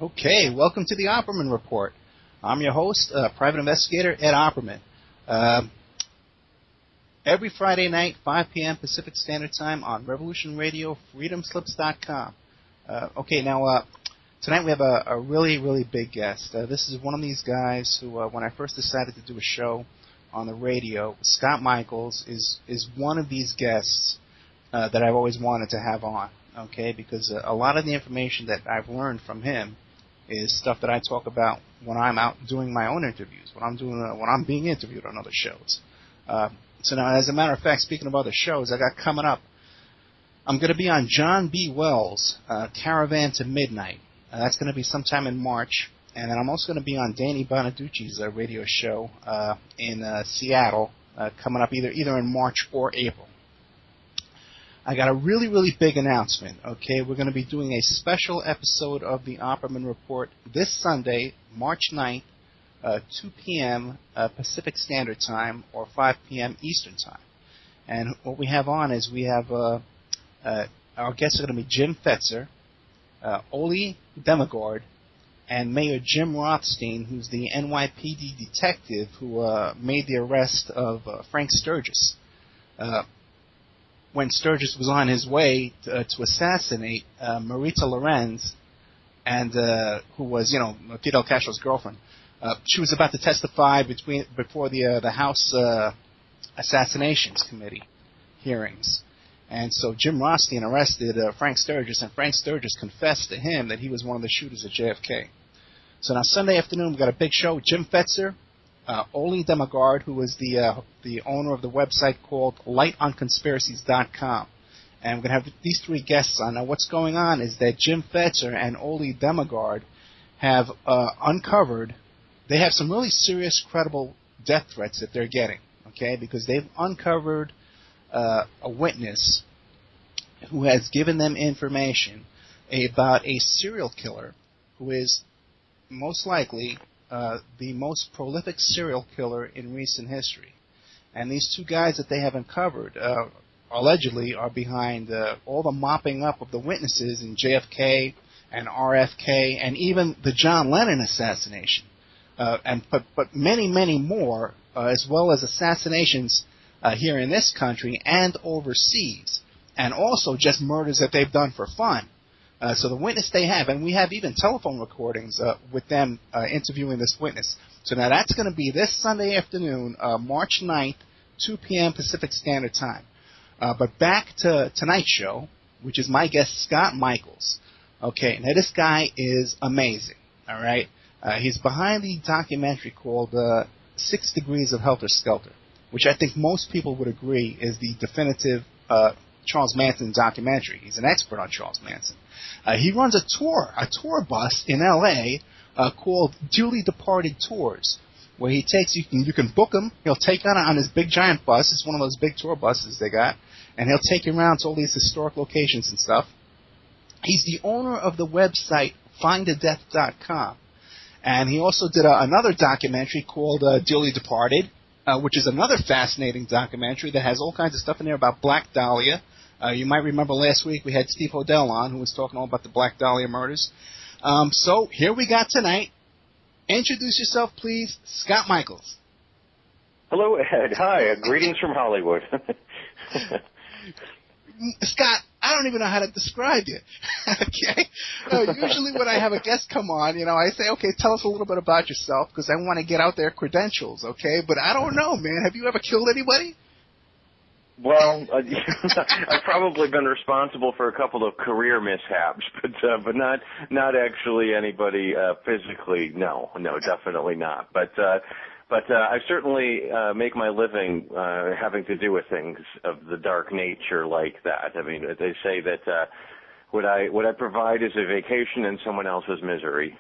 Okay, welcome to the Opperman Report. I'm your host, Private Investigator Ed Opperman. Every Friday night, 5 p.m. Pacific Standard Time on Revolution Radio, freedomslips.com. Tonight we have a really, really big guest. This is one of these guys who, when I first decided to do a show on the radio, Scott Michaels is one of these guests that I've always wanted to have on, okay, because a lot of the information that I've learned from him is stuff that I talk about when I'm out doing my own interviews, when I'm being interviewed on other shows. So now, as a matter of fact, speaking of other shows, I got coming up, I'm going to be on John B. Wells' Caravan to Midnight. That's going to be sometime in March. And then I'm also going to be on Danny Bonaducci's radio show in Seattle, coming up either in March or April. I got a really, really big announcement, okay? We're going to be doing a special episode of the Opperman Report this Sunday, March 9th, 2 p.m. Pacific Standard Time or 5 p.m. Eastern Time. And what we have on is we have our guests are going to be Jim Fetzer, Ole Demogard, and Mayor Jim Rothstein, who's the NYPD detective who made the arrest of Frank Sturgis. When Sturgis was on his way to assassinate Marita Lorenz, and who was, Fidel Castro's girlfriend. She was about to testify before the House Assassinations Committee hearings. And so Jim Rothstein arrested Frank Sturgis, and Frank Sturgis confessed to him that he was one of the shooters at JFK. So now Sunday afternoon, we've got a big show. Jim Fetzer, Ole Demogard, who is the owner of the website called lightonconspiracies.com. And we're going to have these three guests on. Now what's going on is that Jim Fetzer and Ole Demogard have uncovered, they have some really serious, credible death threats that they're getting, okay, because they've uncovered a witness who has given them information about a serial killer who is most likely the most prolific serial killer in recent history. And these two guys that they have uncovered allegedly are behind all the mopping up of the witnesses in JFK and RFK and even the John Lennon assassination. But many, many more, as well as assassinations here in this country and overseas, and also just murders that they've done for fun. So the witness they have, and we have even telephone recordings with them interviewing this witness. So now that's going to be this Sunday afternoon, March 9th, 2 p.m. Pacific Standard Time. But back to tonight's show, which is my guest, Scott Michaels. Okay, now this guy is amazing, all right? He's behind the documentary called 6 Degrees of Helter Skelter, which I think most people would agree is the definitive Charles Manson documentary. He's an expert on Charles Manson. He runs a tour bus in L.A. Called Dearly Departed Tours, where he takes you can book him. He'll take you on his big giant bus. It's one of those big tour buses they got, and he'll take you around to all these historic locations and stuff. He's the owner of the website findadeath.com, and he also did another documentary called Dearly Departed, which is another fascinating documentary that has all kinds of stuff in there about Black Dahlia. You might remember last week we had Steve Hodel on, who was talking all about the Black Dahlia murders. So here we got tonight. Introduce yourself, please, Scott Michaels. Hello, Ed. Hi. Greetings from Hollywood. Scott, I don't even know how to describe you. Okay? Usually when I have a guest come on, I say, okay, tell us a little bit about yourself, because I want to get out their credentials, okay? But I don't know, man. Have you ever killed anybody? Well, I've probably been responsible for a couple of career mishaps, but not actually anybody physically. No, definitely not. But I certainly make my living having to do with things of the dark nature like that. I mean, they say that what I provide is a vacation in someone else's misery.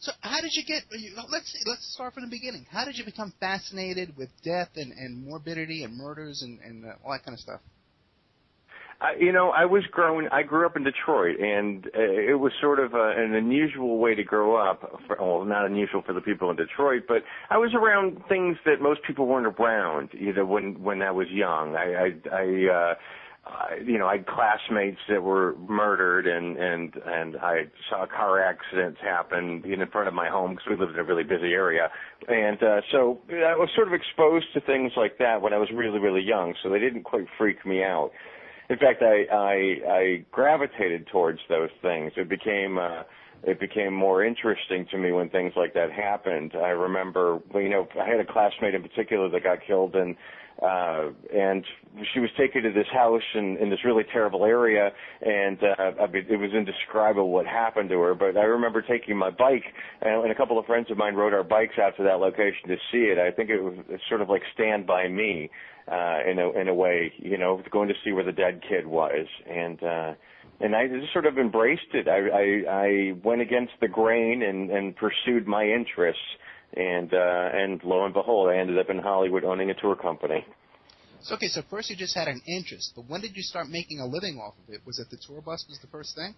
So how did you get, let's start from the beginning. How did you become fascinated with death and morbidity and murders and all that kind of stuff? I grew up in Detroit, and it was sort of an unusual way to grow up. Well, not unusual for the people in Detroit, but I was around things that most people weren't around, when I was young. I had classmates that were murdered, and I saw car accidents happen in front of my home because we lived in a really busy area. And so I was sort of exposed to things like that when I was really, really young, so they didn't quite freak me out. In fact, I gravitated towards those things. It became more interesting to me when things like that happened. I remember, I had a classmate in particular that got killed, and she was taken to this house in this really terrible area, and it was indescribable what happened to her. But I remember taking my bike, and a couple of friends of mine rode our bikes out to that location to see it. I think it was sort of like Stand By Me, in a way, going to see where the dead kid was, and I just sort of embraced it. I went against the grain and pursued my interests. And lo and behold, I ended up in Hollywood owning a tour company. So first you just had an interest, but when did you start making a living off of it? Was it the tour bus was the first thing?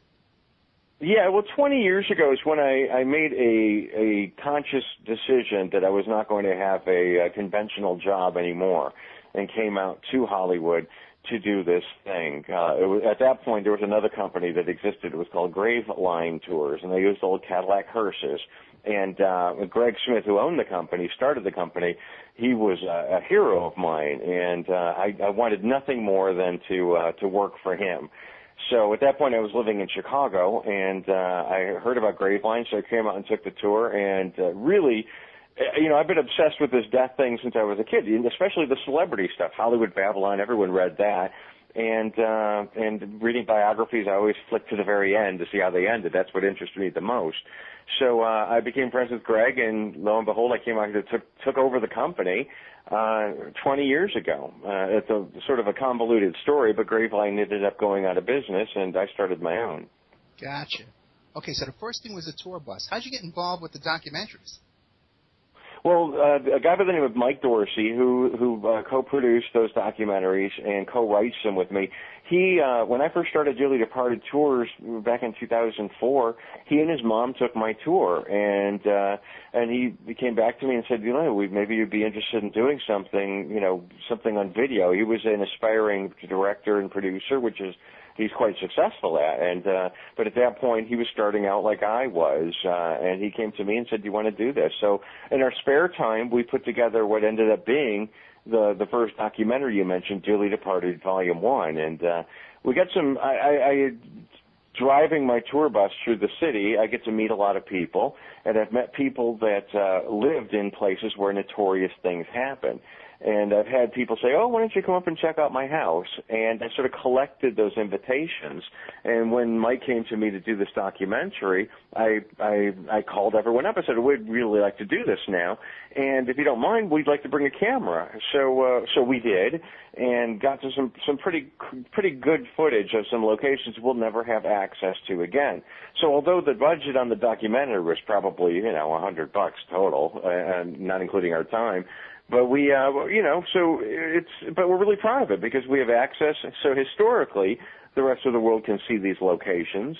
Yeah, well, 20 years ago is when I made a conscious decision that I was not going to have a conventional job anymore, and came out to Hollywood to do this thing. At that point, there was another company that existed. It was called Grave Line Tours, and they used old Cadillac hearses. And Greg Smith, who owned the company, started the company, he was a hero of mine, and I wanted nothing more than to work for him. So at that point, I was living in Chicago, and I heard about Grave Line, so I came out and took the tour, and really, I've been obsessed with this death thing since I was a kid, especially the celebrity stuff. Hollywood Babylon, everyone read that. And reading biographies, I always flick to the very end to see how they ended. That's what interested me the most. So I became friends with Greg, and lo and behold, I came out and took over the company 20 years ago. It's a sort of a convoluted story, but Graveline ended up going out of business, and I started my own. Gotcha. Okay, so the first thing was the tour bus. How'd you get involved with the documentaries? Well, a guy by the name of Mike Dorsey, who co-produced those documentaries and co-writes them with me, he, when I first started Dearly Departed Tours back in 2004, he and his mom took my tour, and he came back to me and said, maybe you'd be interested in doing something, something on video. He was an aspiring director and producer, which is he's quite successful at, but at that point he was starting out like I was, and he came to me and said, do you want to do this? So in our spare time, we put together what ended up being the first documentary you mentioned, Dearly Departed Volume 1, and we got some, driving my tour bus through the city, I get to meet a lot of people, and I've met people that lived in places where notorious things happen. And I've had people say, why don't you come up and check out my house? And I sort of collected those invitations. And when Mike came to me to do this documentary, I called everyone up. I said, we'd really like to do this now. And if you don't mind, we'd like to bring a camera. So we did, and got to some pretty good footage of some locations we'll never have access to again. So although the budget on the documentary was probably, $100 total, and not including our time, but but we're really proud of it because we have access. So historically, the rest of the world can see these locations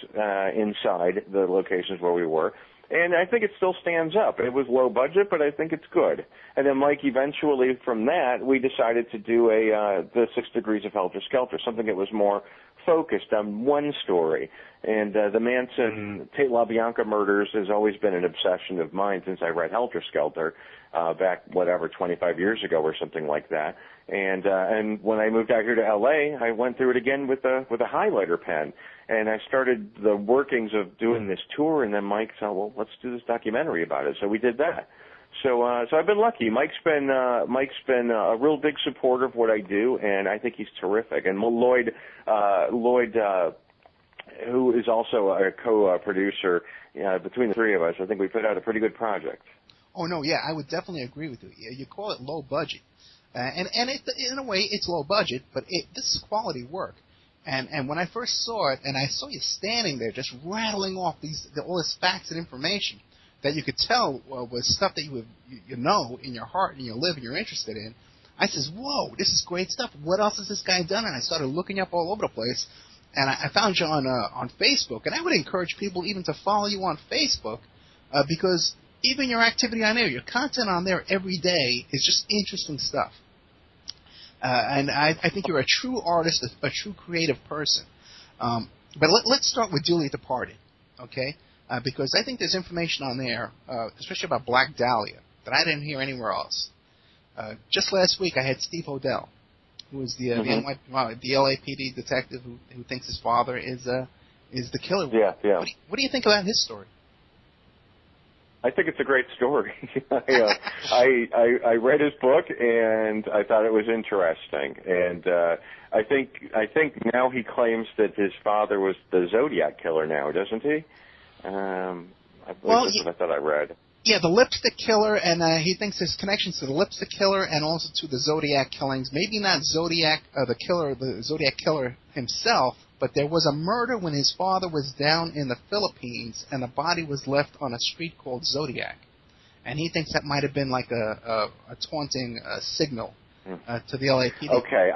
inside the locations where we were. And I think it still stands up. It was low budget, but I think it's good. And then, Mike, eventually from that, we decided to do the 6 Degrees of Helter Skelter, something that was more focused on one story. And the Manson, Tate LaBianca murders has always been an obsession of mine since I read Helter Skelter back, 25 years ago or something like that. And when I moved out here to L.A., I went through it again with a highlighter pen. And I started the workings of doing this tour, and then Mike said, well, let's do this documentary about it. So we did that. So I've been lucky. Mike's been a real big supporter of what I do, and I think he's terrific. And Lloyd, who is also a co-producer, between the three of us, I think we put out a pretty good project. Oh, no, yeah, I would definitely agree with you. You call it low budget. And in a way, it's low budget, but this is quality work. And when I first saw it, and I saw you standing there just rattling off all this facts and information that you could tell was stuff that you know in your heart and you live and you're interested in, I says, whoa, this is great stuff. What else has this guy done? And I started looking up all over the place, and I found you on Facebook. And I would encourage people even to follow you on Facebook because even your activity on there, your content on there every day is just interesting stuff. and I think you're a true artist, a true creative person. But let's start with Dearly Departed, okay? Because I think there's information on there, especially about Black Dahlia, that I didn't hear anywhere else. Just last week, I had Steve Hodel, who is the LAPD detective who thinks his father is the killer. Yeah, yeah. What do you think about his story? I think it's a great story. I read his book and I thought it was interesting, and I think now he claims that his father was the Zodiac killer now, doesn't he? I believe that's what I thought I read. Yeah, the lipstick killer, and he thinks there's connections to the lipstick killer and also to the Zodiac killings. Maybe not Zodiac, the Zodiac killer himself, but there was a murder when his father was down in the Philippines, and the body was left on a street called Zodiac. And he thinks that might have been like a taunting signal to the LAPD. Okay,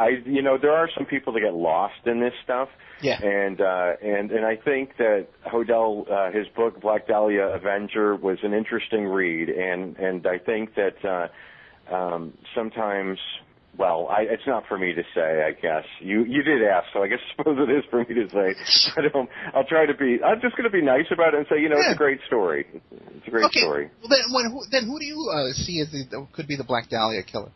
there are some people that get lost in this stuff. Yeah. And I think that Hodel, his book Black Dahlia Avenger, was an interesting read, and I think that sometimes. Well, it's not for me to say, I guess. You did ask, so I suppose it is for me to say. But I'm just going to be nice about it and say, it's a great story. It's a great story. Well, then who do you see as could be the Black Dahlia killer?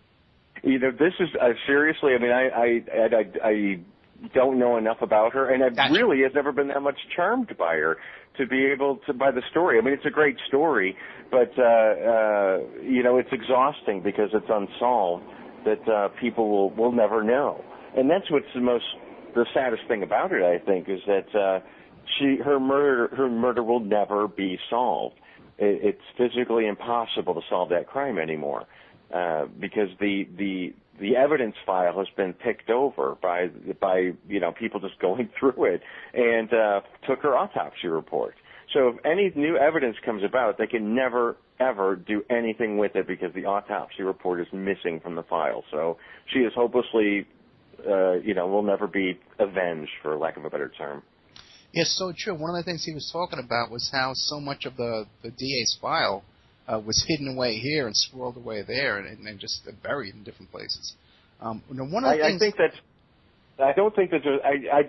This is seriously. I mean, I don't know enough about her, and I really have never been that much charmed by her to be able to by the story. I mean, it's a great story, but it's exhausting because it's unsolved. That people will never know, and that's what's the saddest thing about it. I think is that her murder will never be solved. It's physically impossible to solve that crime anymore because the evidence file has been picked over by people just going through it and took her autopsy report. So if any new evidence comes about, they can never, ever do anything with it because the autopsy report is missing from the file. So she is hopelessly, will never be avenged, for lack of a better term. Yes, so true. One of the things he was talking about was how so much of the DA's file was hidden away here and swirled away there and just buried in different places. I think that's. I don't think that I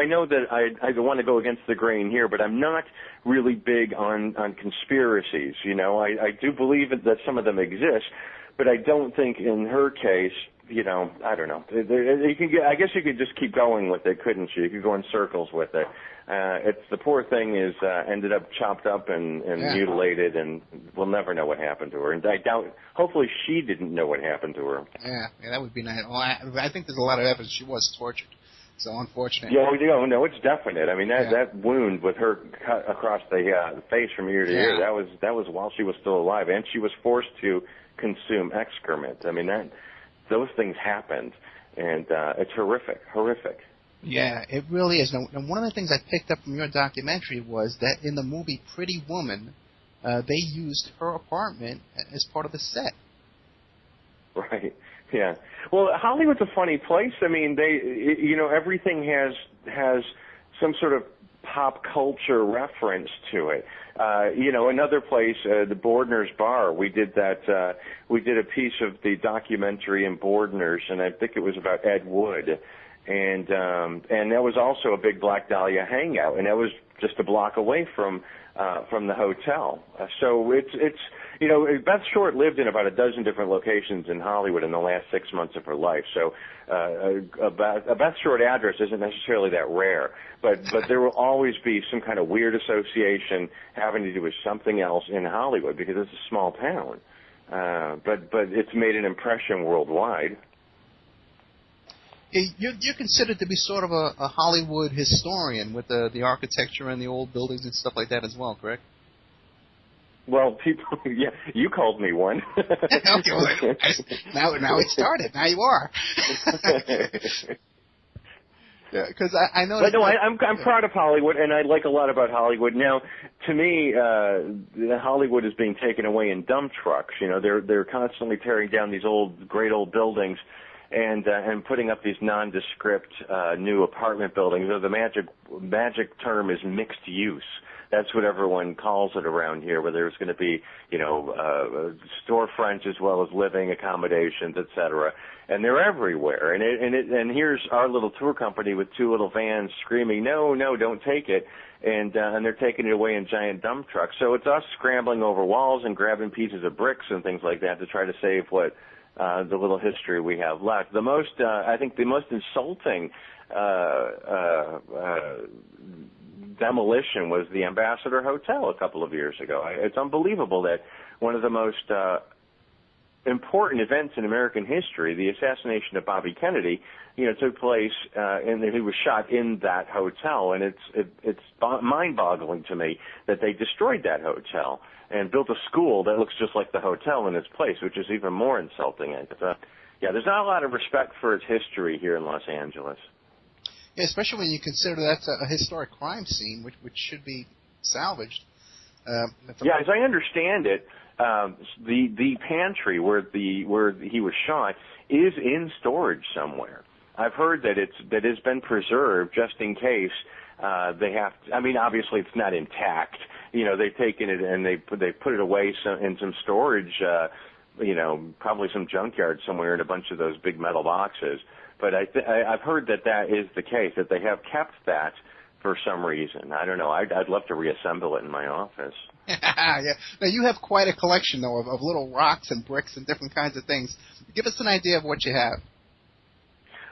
know that I don't want to go against the grain here, but I'm not really big on conspiracies. I do believe that some of them exist, but I don't think in her case, I don't know. I guess you could just keep going with it, couldn't you? You could go in circles with it. It's the poor thing is ended up chopped up and mutilated, and we'll never know what happened to her. And I doubt. Hopefully, she didn't know what happened to her. Yeah, that would be nice. Well, I think there's a lot of evidence she was tortured. So unfortunate. Yeah, no, it's definite. I mean, that wound with her cut across the face from ear to ear, that was while she was still alive, and she was forced to consume excrement. I mean, those things happened, and it's horrific. Yeah, it really is. And one of the things I picked up from your documentary was that in the movie Pretty Woman, they used her apartment as part of the set. Right. Yeah. Well, Hollywood's a funny place. I mean, everything has some sort of pop culture reference to it. Another place, the Bourdain's Bar. We did a piece of the documentary in Bourdain's, and I think it was about Ed Wood. And that was also a big Black Dahlia hangout, and that was just a block away from the hotel. So it's Beth Short lived in about a dozen different locations in Hollywood in the last 6 months of her life. So a Beth Short address isn't necessarily that rare, but there will always be some kind of weird association having to do with something else in Hollywood because it's a small town. But it's made an impression worldwide. You're considered to be sort of a Hollywood historian with the architecture and the old buildings and stuff like that as well, correct? Well, you called me one. Okay, well, now it started. Now you are. Because I know. But no, I'm proud of Hollywood, and I like a lot about Hollywood. Now, to me, Hollywood is being taken away in dump trucks. They're constantly tearing down these great old buildings. And putting up these nondescript new apartment buildings. The magic term is mixed use. That's what everyone calls it around here, where there's going to be, storefronts as well as living accommodations, et cetera. And they're everywhere. And here's our little tour company with two little vans screaming, no, don't take it. And they're taking it away in giant dump trucks. So it's us scrambling over walls and grabbing pieces of bricks and things like that to try to save what the little history we have left. I think the most insulting demolition was the Ambassador Hotel a couple of years ago. It's unbelievable that one of the most important events in American history, the assassination of Bobby Kennedy, took place, and he was shot in that hotel. And it's mind-boggling to me that they destroyed that hotel and built a school that looks just like the hotel in its place, which is even more insulting. There's not a lot of respect for its history here in Los Angeles. Yeah, especially when you consider that's a historic crime scene, which should be salvaged. As I understand it, the pantry where he was shot is in storage somewhere. I've heard that it's been preserved just in case they have to. I mean, obviously it's not intact. They've taken it and they put it away in some storage. Probably some junkyard somewhere in a bunch of those big metal boxes. But I've heard that is the case, that they have kept that for some reason. I don't know. I'd love to reassemble it in my office. Yeah. Now, you have quite a collection, though, of little rocks and bricks and different kinds of things. Give us an idea of what you have.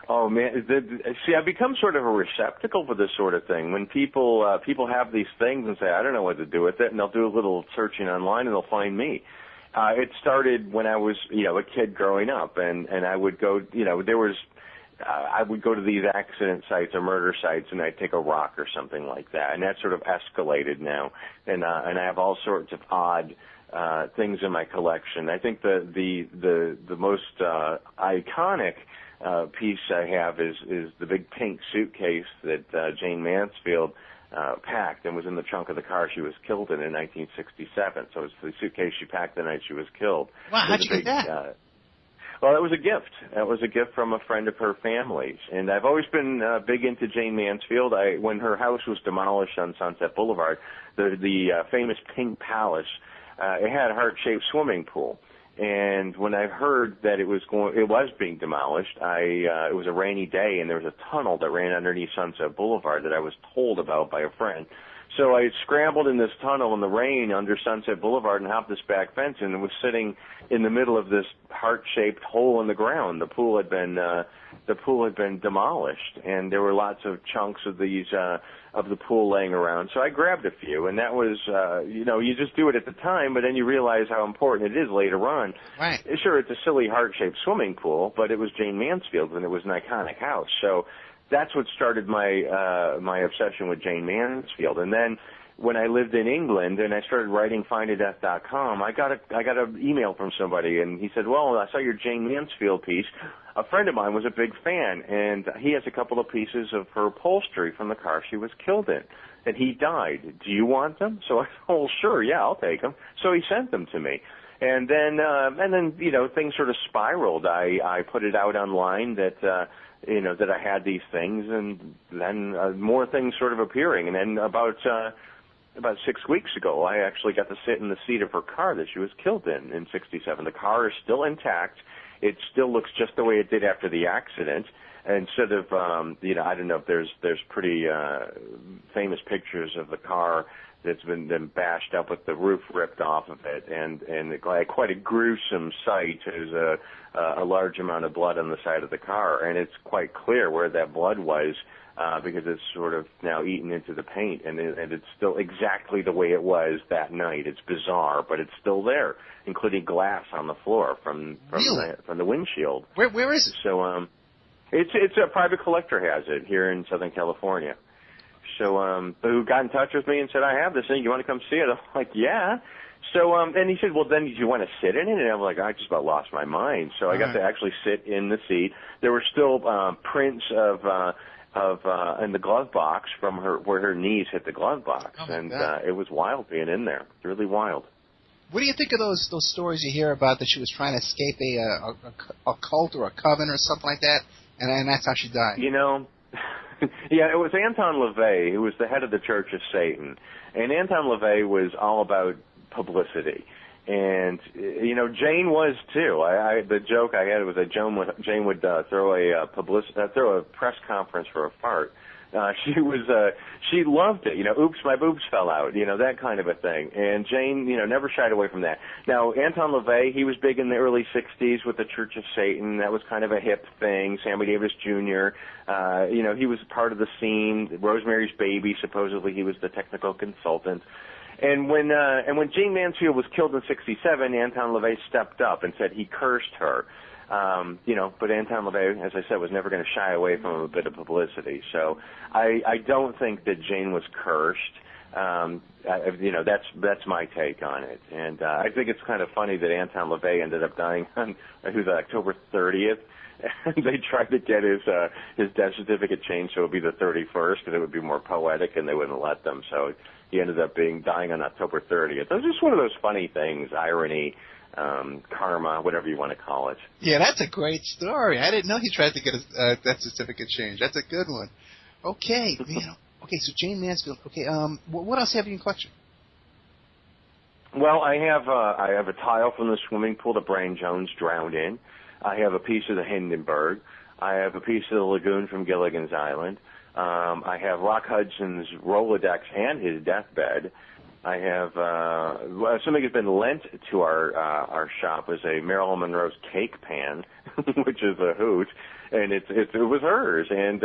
Oh, man. I've become sort of a receptacle for this sort of thing. When people have these things and say, I don't know what to do with it, and they'll do a little searching online and they'll find me. It started when I was, a kid growing up, and I would go, I would go to these accident sites or murder sites, and I'd take a rock or something like that, and that sort of escalated now, and I have all sorts of odd things in my collection. I think the most iconic piece I have is the big pink suitcase that Jayne Mansfield packed and was in the trunk of the car she was killed in 1967. So it was the suitcase she packed the night she was killed. Wow, how'd you get that? Well, that was a gift. That was a gift from a friend of her family's. And I've always been big into Jayne Mansfield. When her house was demolished on Sunset Boulevard, the famous Pink Palace, it had a heart-shaped swimming pool. And when I heard that it was being demolished, it was a rainy day, and there was a tunnel that ran underneath Sunset Boulevard that I was told about by a friend. So I scrambled in this tunnel in the rain under Sunset Boulevard and hopped this back fence, and was sitting in the middle of this heart-shaped hole in the ground. The pool had been demolished, and there were lots of chunks of the pool laying around. So I grabbed a few, and that was, you just do it at the time, but then you realize how important it is later on. Right. Sure, it's a silly heart-shaped swimming pool, but it was Jayne Mansfield's, and it was an iconic house. So that's what started my obsession with Jayne Mansfield. And then when I lived in England and I started writing findadeath.com, I got an email from somebody, and he said, well, I saw your Jayne Mansfield piece. A friend of mine was a big fan, and he has a couple of pieces of her upholstery from the car she was killed in, and he died. Do you want them? So I said, oh, sure, yeah, I'll take them. So he sent them to me. And then things sort of spiraled. I put it out online that I had these things, and then more things sort of appearing. And then about 6 weeks ago, I actually got to sit in the seat of her car that she was killed in '67. The car is still intact. It still looks just the way it did after the accident. Instead of, I don't know if there's pretty famous pictures of the car that's been bashed up with the roof ripped off of it, and quite a gruesome sight. There's a large amount of blood on the side of the car, and it's quite clear where that blood was because it's sort of now eaten into the paint, and it's still exactly the way it was that night. It's bizarre, but it's still there, including glass on the floor from the windshield. Where is it? So it's a private collector has it here in Southern California. So who got in touch with me and said, I have this thing, you want to come see it? I'm like, yeah. So and he said, well, then did you want to sit in it? And I'm like, I just about lost my mind. So I got to actually sit in the seat. There were still prints of in the glove box from her where her knees hit the glove box, and it was wild being in there. Really wild. What do you think of those stories you hear about that she was trying to escape a cult or a coven or something like that, and that's how she died? Yeah, it was Anton LaVey, who was the head of the Church of Satan. And Anton LaVey was all about publicity. And, Jayne was too. The joke I had was that Jayne would throw a press conference for a fart. She loved it. Oops, my boobs fell out. That kind of a thing. And Jayne, never shied away from that. Now, Anton LaVey, he was big in the early '60s with the Church of Satan. That was kind of a hip thing. Sammy Davis Jr. He was part of the scene. Rosemary's Baby, supposedly he was the technical consultant. And when Jayne Mansfield was killed in '67, Anton LaVey stepped up and said he cursed her. But Anton LaVey, as I said, was never going to shy away from a bit of publicity. So I don't think that Jayne was cursed. That's my take on it. And I think it's kind of funny that Anton LaVey ended up dying on October 30th. And they tried to get his death certificate changed so it would be the 31st because it would be more poetic, and they wouldn't let them. So he ended up dying on October 30th. It was just one of those funny things, irony. Karma, whatever you want to call it. Yeah, that's a great story. I didn't know he tried to get his death certificate changed. That's a good one. Okay, Okay, so Jayne Mansfield. Okay, what else have you in collection? Well, I have a tile from the swimming pool that Brian Jones drowned in. I have a piece of the Hindenburg. I have a piece of the lagoon from Gilligan's Island. I have Rock Hudson's Rolodex and his deathbed. I have something that's been lent to our shop is a Marilyn Monroe's cake pan, which is a hoot, and it was hers. And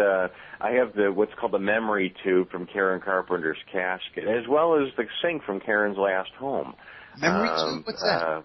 I have what's called the memory tube from Karen Carpenter's casket, as well as the sink from Karen's last home. Memory tube? What's that?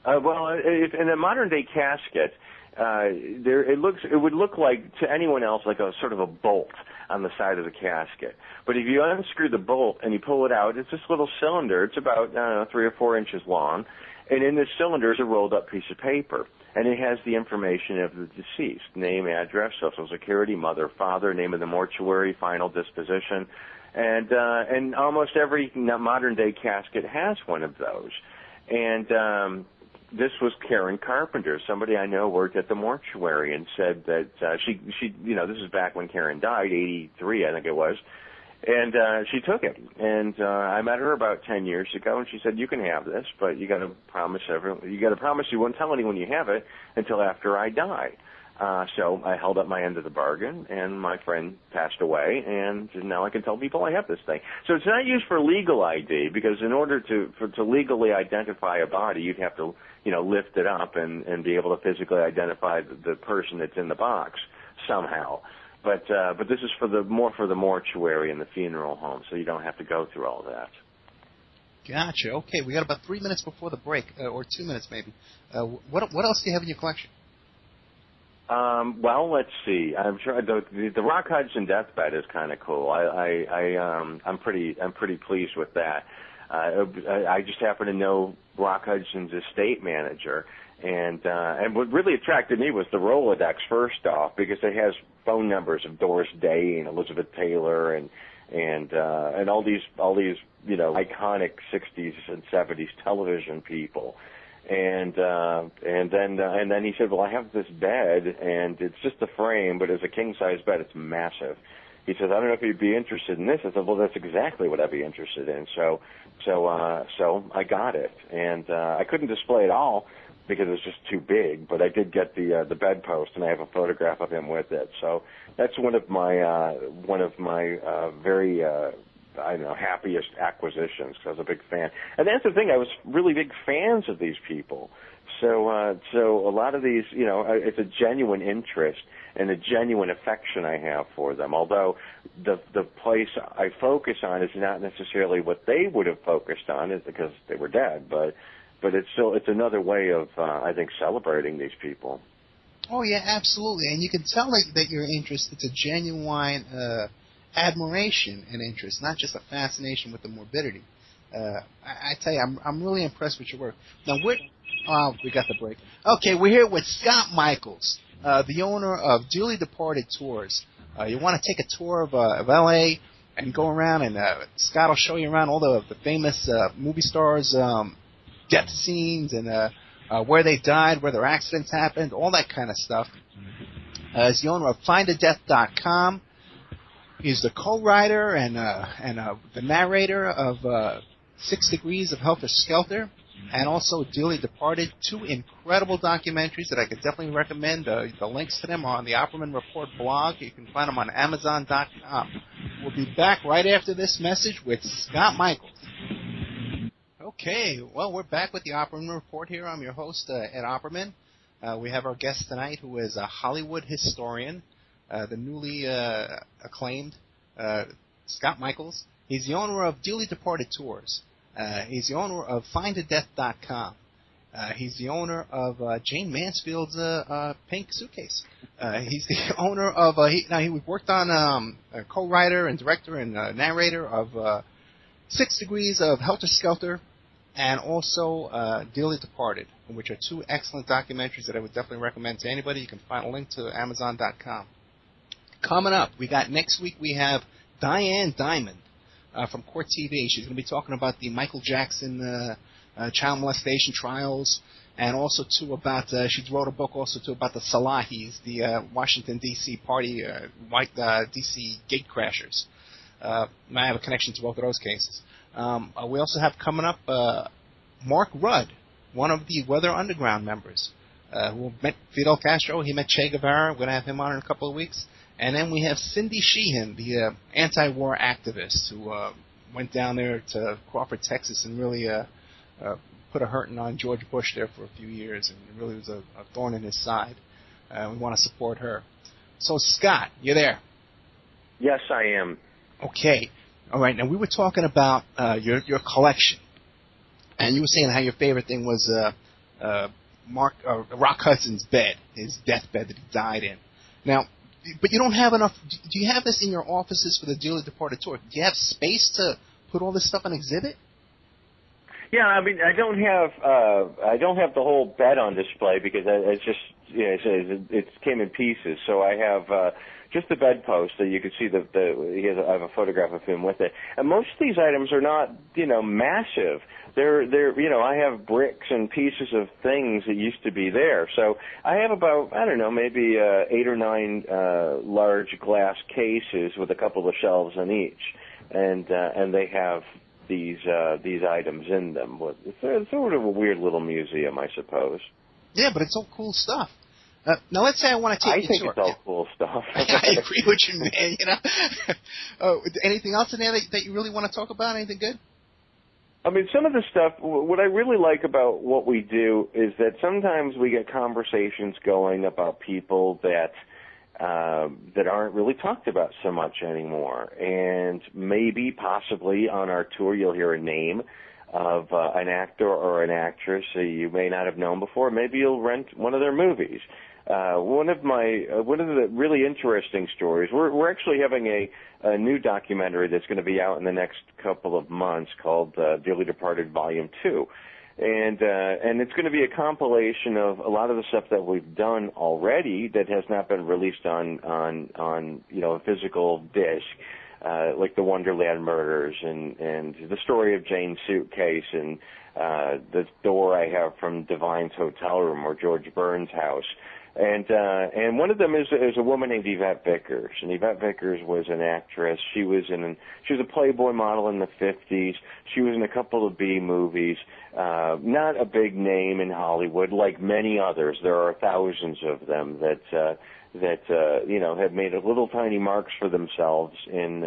In a modern day casket, it would look like to anyone else like a sort of a bolt on the side of the casket. But if you unscrew the bolt and you pull it out, it's this little cylinder. It's about 3 or 4 inches long, and in this cylinder is a rolled up piece of paper, and it has the information of the deceased: name, address, Social Security, mother, father, name of the mortuary, final disposition, and almost every modern day casket has one of those. And this was Karen Carpenter, somebody I know worked at the mortuary, and said that she this is back when Karen died, 83 I think it was, and she took it. And I met her about 10 years ago, and she said, "You can have this, but you got to promise you won't tell anyone you have it until after I die." So I held up my end of the bargain, and my friend passed away, and now I can tell people I have this thing. So it's not used for legal ID, because in order to legally identify a body, you'd have to, lift it up and be able to physically identify the person that's in the box somehow. But this is more for the mortuary and the funeral home, so you don't have to go through all that. Gotcha. Okay, we got about 3 minutes before the break, or 2 minutes maybe. What else do you have in your collection? Well, let's see. I'm sure the Rock Hudson deathbed is kind of cool. I'm pretty pleased with that. I just happen to know Rock Hudson's estate manager, and what really attracted me was the Rolodex first off, because it has phone numbers of Doris Day and Elizabeth Taylor and all these iconic 60s and 70s television people. And then he said, "Well, I have this bed, and it's just a frame, but it's a king-size bed. It's massive." He says, "I don't know if you'd be interested in this." I said, "Well, that's exactly what I'd be interested in." So I got it, and I couldn't display it all because it was just too big. But I did get the bedpost, and I have a photograph of him with it. So that's one of my very happiest acquisitions, because I was a big fan. And that's the thing, I was really big fans of these people. So a lot of these, it's a genuine interest and a genuine affection I have for them. Although the place I focus on is not necessarily what they would have focused on, is because they were dead. But it's another way of I think celebrating these people. Oh yeah, absolutely. And you can tell that your interest, it's a genuine admiration and interest, not just a fascination with the morbidity. I tell you, I'm really impressed with your work. Now, we got the break. Okay, we're here with Scott Michaels, the owner of Dearly Departed Tours. You want to take a tour of L.A. and go around, and Scott will show you around all the famous movie stars' death scenes and where they died, where their accidents happened, all that kind of stuff. He's the owner of findadeath.com. He's the co-writer and the narrator of 6 Degrees of Helter Skelter, and also Dearly Departed, 2 incredible documentaries that I could definitely recommend. The links to them are on the Opperman Report blog. You can find them on Amazon.com. We'll be back right after this message with Scott Michaels. Okay, well, we're back with the Opperman Report here. I'm your host, Ed Opperman. We have our guest tonight, who is a Hollywood historian, the newly acclaimed Scott Michaels. He's the owner of Dearly Departed Tours. He's the owner of findadeath.com. He's the owner of Jayne Mansfield's pink suitcase. He's the owner of he worked on a co-writer and director and narrator of 6 Degrees of Helter Skelter, and also Dearly Departed, which are 2 excellent documentaries that I would definitely recommend to anybody. You can find a link to Amazon.com. Coming up, next week we have Diane Diamond from Court TV. She's going to be talking about the Michael Jackson child molestation trials, and also too about she wrote a book also too about the Salahis, the Washington D.C. party, D.C. gate crashers. I have a connection to both of those cases. We also have coming up Mark Rudd, one of the Weather Underground members, who met Fidel Castro. He met Che Guevara. We're going to have him on in a couple of weeks. And then we have Cindy Sheehan, the anti-war activist who went down there to Crawford, Texas, and really put a hurting on George Bush there for a few years, and it really was a thorn in his side. We want to support her. So, Scott, you there? Yes, I am. Okay. All right. Now, we were talking about your collection, and you were saying how your favorite thing was Rock Hudson's bed, his deathbed that he died in. Now, but you don't have enough. Do you have this in your offices for the Dearly Departed tour? Do you have space to put all this stuff on exhibit? Yeah, I mean, I don't have the whole bed on display because it's just it came in pieces. So I have just the bedpost that you can see I have a photograph of him with it. And most of these items are not massive. They're I have bricks and pieces of things that used to be there. So I have about maybe 8 or 9 large glass cases with a couple of shelves in each, and they have these items in them. It's sort of a weird little museum, I suppose. Yeah, but it's all cool stuff. Now, let's say I want to take you to I think it's all cool stuff. I agree with you, man. Anything else in there that you really want to talk about? Anything good? I mean, some of the stuff, what I really like about what we do is that sometimes we get conversations going about people that aren't really talked about so much anymore. And maybe, possibly, on our tour, you'll hear a name of an actor or an actress that you may not have known before. Maybe you'll rent one of their movies. One of the really interesting stories, we're actually having a new documentary that's going to be out in the next couple of months called Dearly Departed Volume 2. And it's going to be a compilation of a lot of the stuff that we've done already that has not been released on a physical disc, like the Wonderland murders and the story of Jane's suitcase and the door I have from Divine's hotel room or George Burns' house. And one of them is a woman named Yvette Vickers. And Yvette Vickers was an actress. She was a Playboy model in the 50s. She was in a couple of B movies. Not a big name in Hollywood, like many others. There are thousands of them that have made little tiny marks for themselves in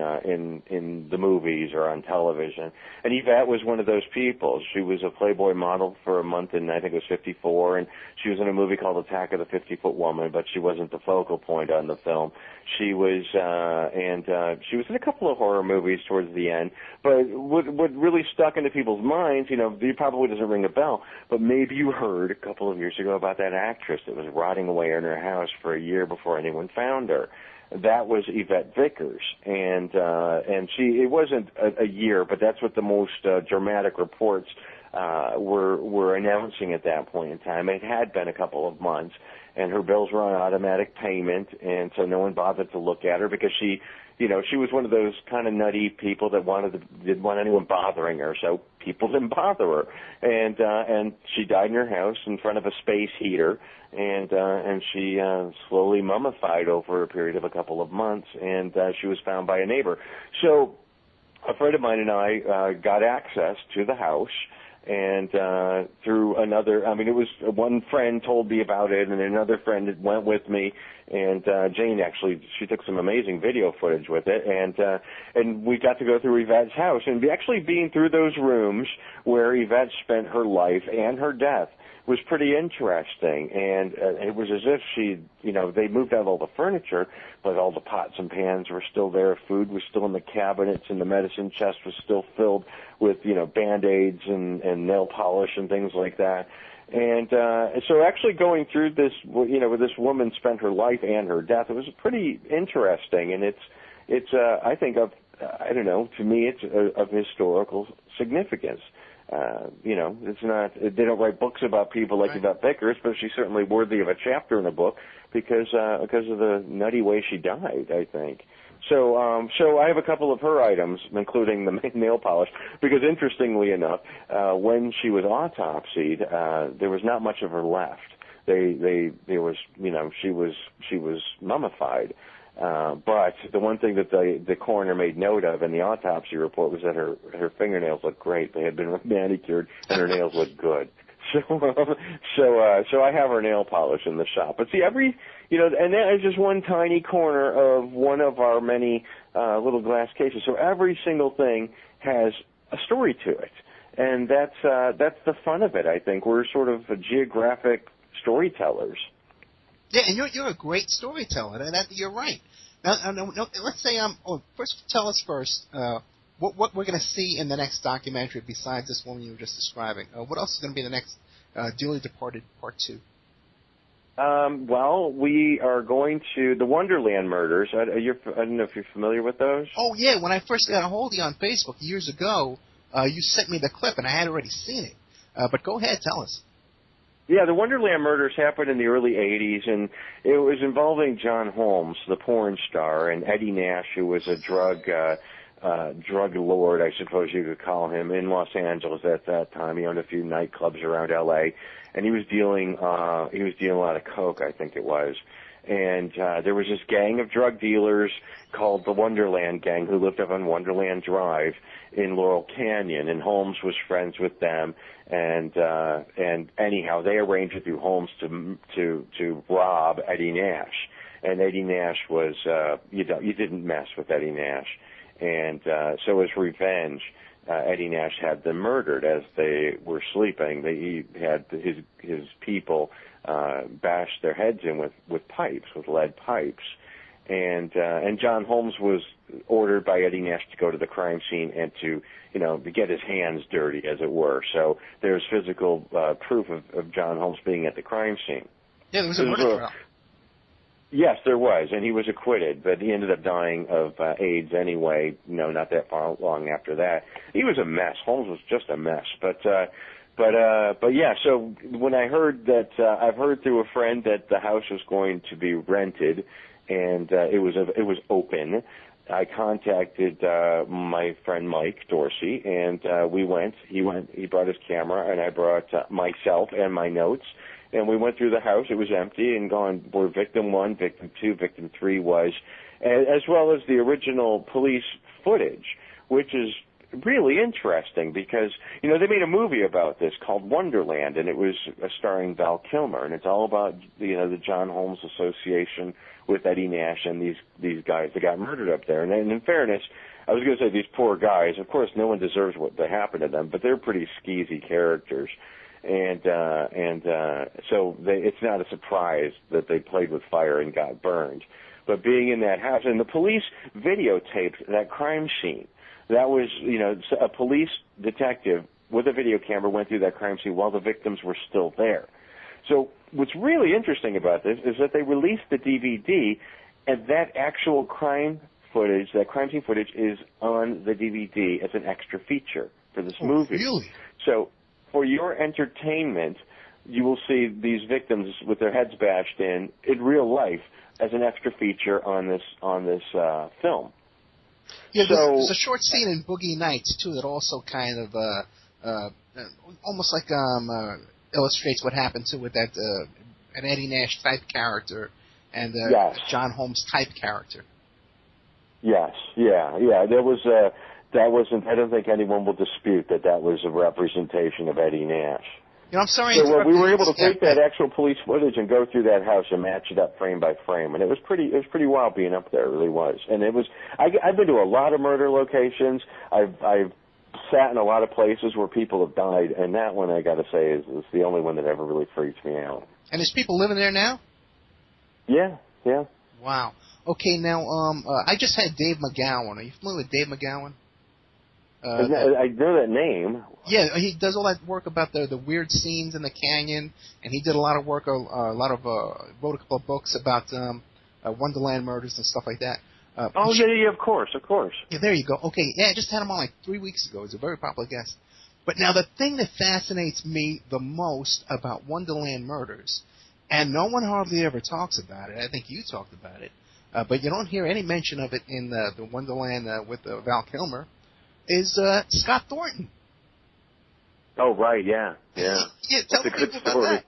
the movies or on television. And Yvette was one of those people. She was a Playboy model for a month in, I think it was 54, and she was in a movie called Attack of the 50-Foot Woman, but she wasn't the focal point on the film. She was she was in a couple of horror movies towards the end. But what really stuck into people's minds, it probably doesn't ring a bell, but maybe you heard a couple of years ago about that actress that was rotting away in her house for a year before anyone found her. That was Yvette Vickers, and it wasn't a year, but that's what the most dramatic reports were announcing at that point in time. It had been a couple of months, and her bills were on automatic payment, and so no one bothered to look at her because she she was one of those kind of nutty people that didn't want anyone bothering her, so people didn't bother her. And she died in her house in front of a space heater, and she slowly mummified over a period of a couple of months, and she was found by a neighbor. So a friend of mine and I got access to the house, and through another, it was one friend told me about it, and another friend went with me, and Jayne actually, she took some amazing video footage with it, and we got to go through Yvette's house, and actually being through those rooms where Yvette spent her life and her death was pretty interesting, and it was as if they moved out all the furniture, but all the pots and pans were still there, food was still in the cabinets, and the medicine chest was still filled with, Band-Aids and nail polish and things like that. And so actually going through this, where this woman spent her life and her death, it was pretty interesting, and it's I think to me it's of historical significance. It's not, they don't write books about people like Yvette Vickers, but she's certainly worthy of a chapter in a book because of the nutty way she died, I think. So I have a couple of her items, including the nail polish, because interestingly enough, when she was autopsied, there was not much of her left. There was, she was mummified. But the one thing that the coroner made note of in the autopsy report was that her fingernails looked great. They had been manicured, and her nails looked good. So I have her nail polish in the shop. But see, and that is just one tiny corner of one of our many little glass cases. So every single thing has a story to it, and that's the fun of it. I think we're sort of geographic storytellers. Yeah, and you're a great storyteller. You're right. Now, let's say first tell us what we're going to see in the next documentary besides this one you were just describing. What else is going to be the next Dearly Departed Part 2? Well, we are going to the Wonderland murders. I don't know if you're familiar with those. Oh yeah, when I first got a hold of you on Facebook years ago, you sent me the clip and I had already seen it. But go ahead, tell us. Yeah, the Wonderland murders happened in the early 80s, and it was involving John Holmes, the porn star, and Eddie Nash, who was a drug lord, I suppose you could call him, in Los Angeles at that time. He owned a few nightclubs around L.A., and he was dealing a lot of coke, I think it was. And there was this gang of drug dealers called the Wonderland Gang who lived up on Wonderland Drive in Laurel Canyon, and Holmes was friends with them. And anyhow, they arranged it through Holmes to rob Eddie Nash. And Eddie Nash was you didn't mess with Eddie Nash. And so as revenge, Eddie Nash had them murdered as they were sleeping. He had his people bash their heads in with pipes, with lead pipes. And John Holmes was ordered by Eddie Nash to go to the crime scene and to get his hands dirty, as it were. So there's physical proof of John Holmes being at the crime scene. Yeah, there was a murder trial. Yes, there was, and he was acquitted, but he ended up dying of AIDS anyway, not that far long after that. He was a mess. Holmes was just a mess. But yeah, so when I heard that, I've heard through a friend that the house was going to be rented, and it was open. I contacted my friend Mike Dorsey, and we went. He brought his camera, and I brought myself and my notes. And we went through the house. It was empty and gone where victim 1, victim 2, victim 3 was, as well as the original police footage, which is really interesting because, they made a movie about this called Wonderland, and it was starring Val Kilmer, and it's all about, the John Holmes association with Eddie Nash and these guys that got murdered up there. And in fairness, I was going to say these poor guys, of course, no one deserves what happened to them, but they're pretty skeezy characters. And so it's not a surprise that they played with fire and got burned. But being in that house, and the police videotaped that crime scene. That was, a police detective with a video camera went through that crime scene while the victims were still there. So what's really interesting about this is that they released the DVD, and that actual crime scene footage is on the DVD as an extra feature for this movie. Really? So for your entertainment, you will see these victims with their heads bashed in real life as an extra feature on this film. Yeah, So there's a short scene in Boogie Nights too that also kind of almost like illustrates what happened to with that an Eddie Nash type character and yes. John Holmes type character. Yes, yeah. There was that wasn't. I don't think anyone will dispute that was a representation of Eddie Nash. You know, I'm sorry. So we were able to take that actual police footage and go through that house and match it up frame by frame, and it was pretty wild being up there. It really was. And it was. I've been to a lot of murder locations. I've sat in a lot of places where people have died, and that one I got to say is the only one that ever really freaked me out. And there's people living there now? Yeah. Wow. Okay, now I just had Dave McGowan. Are you familiar with Dave McGowan? I know that name. Yeah, he does all that work about the weird scenes in the canyon, and he did a lot of work, wrote a couple of books about Wonderland murders and stuff like that. Yeah, of course. Yeah, there you go. Okay, yeah, I just had him on like 3 weeks ago. He's a very popular guest. But now the thing that fascinates me the most about Wonderland murders, and no one hardly ever talks about it, I think you talked about it, but you don't hear any mention of it in the Wonderland with Val Kilmer, is Scott Thornton. Oh, right, yeah. Yeah, tell That's a people good about story. that.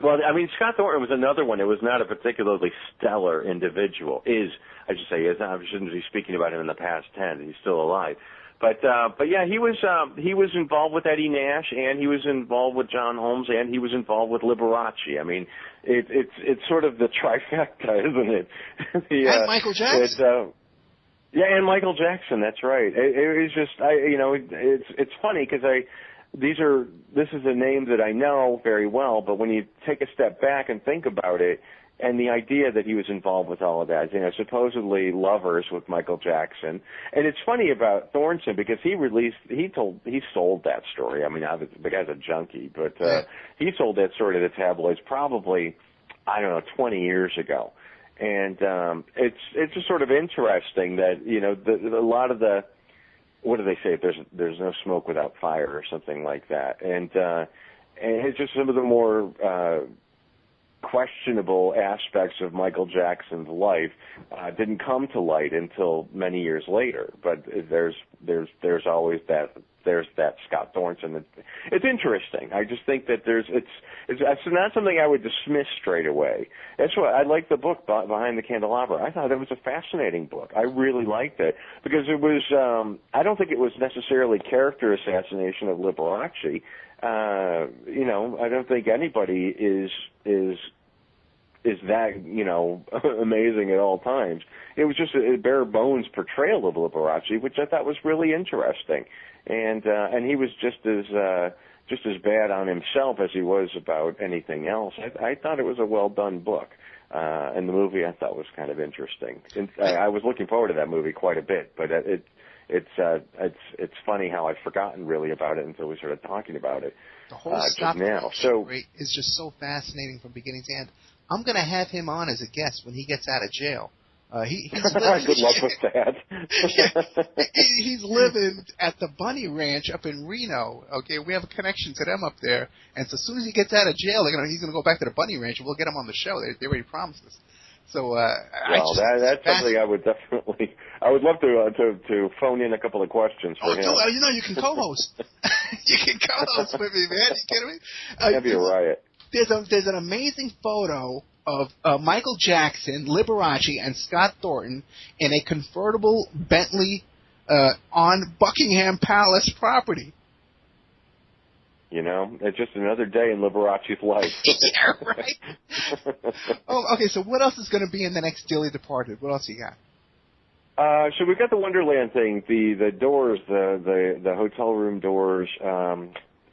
Well, I mean, Scott Thornton was another one. It was not a particularly stellar individual. I shouldn't be speaking about him in the past tense. He's still alive. But yeah, he was involved with Eddie Nash, and he was involved with John Holmes, and he was involved with Liberace. I mean, it's sort of the trifecta, isn't it? And Michael Jackson. Yeah, and Michael Jackson. That's right. It was just it's funny because this is a name that I know very well, but when you take a step back and think about it, and the idea that he was involved with all of that, supposedly lovers with Michael Jackson. And it's funny about Thornton because he sold that story. I mean, the guy's a junkie, but he sold that story to the tabloids probably, 20 years ago. And it's just sort of interesting that, a lot of the, what do they say? There's no smoke without fire or something like that. And it's just some of the more questionable aspects of Michael Jackson's life didn't come to light until many years later. But there's always that Scott Thornton. It's interesting. I just think that it's not something I would dismiss straight away. That's why I like the book Behind the Candelabra. I thought it was a fascinating book. I really liked it because it was. I don't think it was necessarily character assassination of Liberace. I don't think anybody is that, amazing at all times. It was just a bare bones portrayal of Liberace, which I thought was really interesting. And he was just as bad on himself as he was about anything else. I thought it was a well done book. And the movie I thought was kind of interesting. And I was looking forward to that movie quite a bit, but it's funny how I'd forgotten really about it until we started talking about it. The whole Scott story is just so fascinating from beginning to end. I'm going to have him on as a guest when he gets out of jail. He's living, good luck with that. He's living at the Bunny Ranch up in Reno. Okay, we have a connection to them up there, and so as soon as he gets out of jail, he's going to go back to the Bunny Ranch, and we'll get him on the show. They already promised us. So, that's something I would definitely. I would love to phone in a couple of questions for him. You can co-host. You can co-host with me, man. You kidding me? That'd be a riot. There's an amazing photo of Michael Jackson, Liberace, and Scott Thornton in a convertible Bentley on Buckingham Palace property. It's just another day in Liberace's life. Yeah, right. Okay, so what else is going to be in the next Dearly Departed? What else you got? So we've got the Wonderland thing, the doors, the hotel room doors.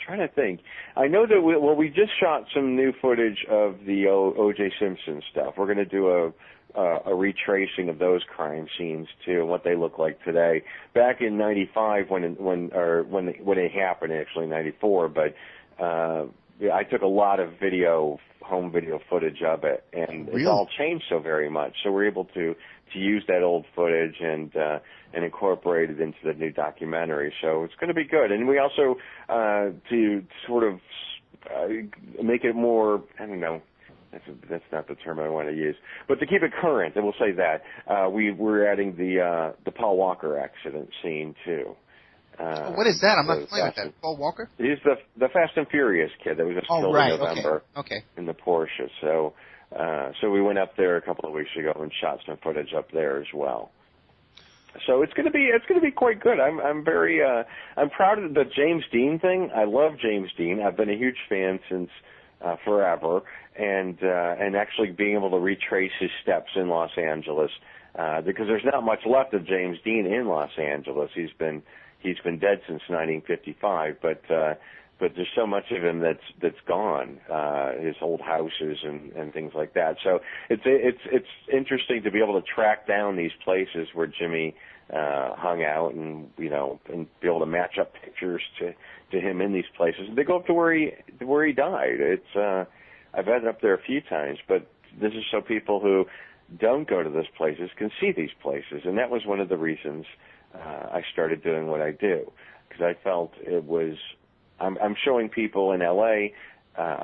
Trying to think. I know that we just shot some new footage of the O.J. Simpson stuff. We're going to do a retracing of those crime scenes too, and what they look like today. Back in '95, when it happened, actually '94, but I took a lot of home video footage of it, and It's all changed so very much. So we're able to use that old footage and incorporate it into the new documentary. So it's going to be good. And we also to sort of make it more, That's not the term I want to use. But to keep it current, and we'll say that, we're adding the Paul Walker accident scene, too. What is that? I'm not familiar with that. Paul Walker? He's the Fast and Furious kid that was just killed in November in the Porsche. So we went up there a couple of weeks ago and shot some footage up there as well. So it's gonna be quite good. I'm very I'm proud of the James Dean thing. I love James Dean. I've been a huge fan since forever, and actually being able to retrace his steps in Los Angeles because there's not much left of James Dean in Los Angeles. He's been dead since 1955, but there's so much of him that's gone, his old houses and things like that. So it's interesting to be able to track down these places where Jimmy hung out, and and be able to match up pictures to him in these places. They go up to where he died. It's I've been up there a few times, but this is so people who don't go to those places can see these places, and that was one of the reasons I started doing what I do, because I felt it was I'm showing people in L.A.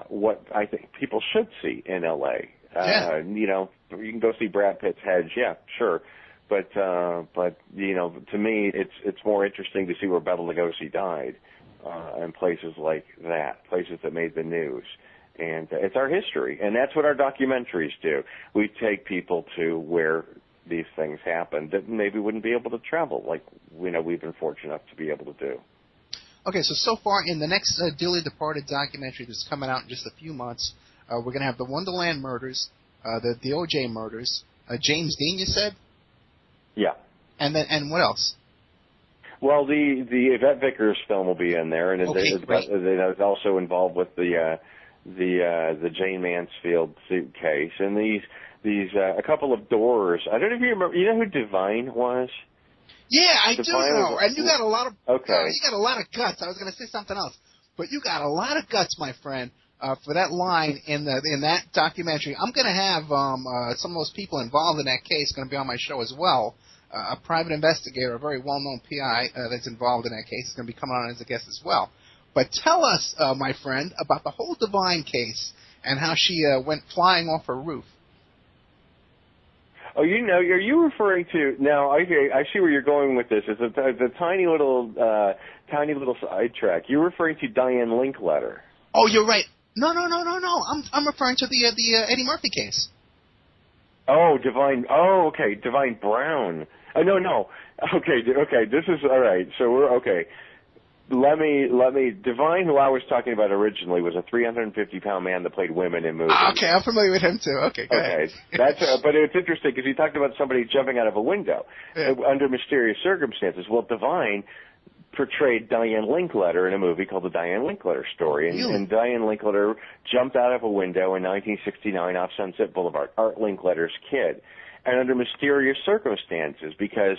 What I think people should see in L.A. You can go see Brad Pitt's Hedge, yeah, sure, but to me it's more interesting to see where Bela Lugosi died, and places like that, places that made the news. And it's our history, and that's what our documentaries do. We take people to where these things happen that maybe wouldn't be able to travel, like we've been fortunate enough to be able to do. Okay, so far in the next Dearly Departed documentary that's coming out in just a few months, we're going to have the Wonderland murders, the O.J. murders, James Dean, you said? Yeah. And what else? Well, the Yvette Vickers film will be in there, and it's also involved with the Jayne Mansfield suitcase, and these a couple of doors. I don't know if you remember. You know who Divine was? Yeah, I do know. And you got a lot of you got a lot of guts. I was going to say something else, but you got a lot of guts, my friend, for that line in that documentary. I'm going to have some of those people involved in that case going to be on my show as well. A private investigator, a very well-known PI that's involved in that case, is going to be coming on as a guest as well. But tell us, my friend, about the whole Divine case and how she went flying off her roof. Oh, are you referring to now? I see where you're going with this. It's a tiny little sidetrack. You're referring to Diane Linkletter. Oh, you're right. No. I'm referring to the Eddie Murphy case. Oh, Divine. Oh, okay, Divine Brown. No. Okay. This is all right. So we're okay. Let me. Divine, who I was talking about originally, was a 350-pound man that played women in movies. Okay, I'm familiar with him too. Okay, go ahead. That's but it's interesting because he talked about somebody jumping out of a window under mysterious circumstances. Well, Divine portrayed Diane Linkletter in a movie called The Diane Linkletter Story, and Diane Linkletter jumped out of a window in 1969 off Sunset Boulevard, Art Linkletter's kid, and under mysterious circumstances because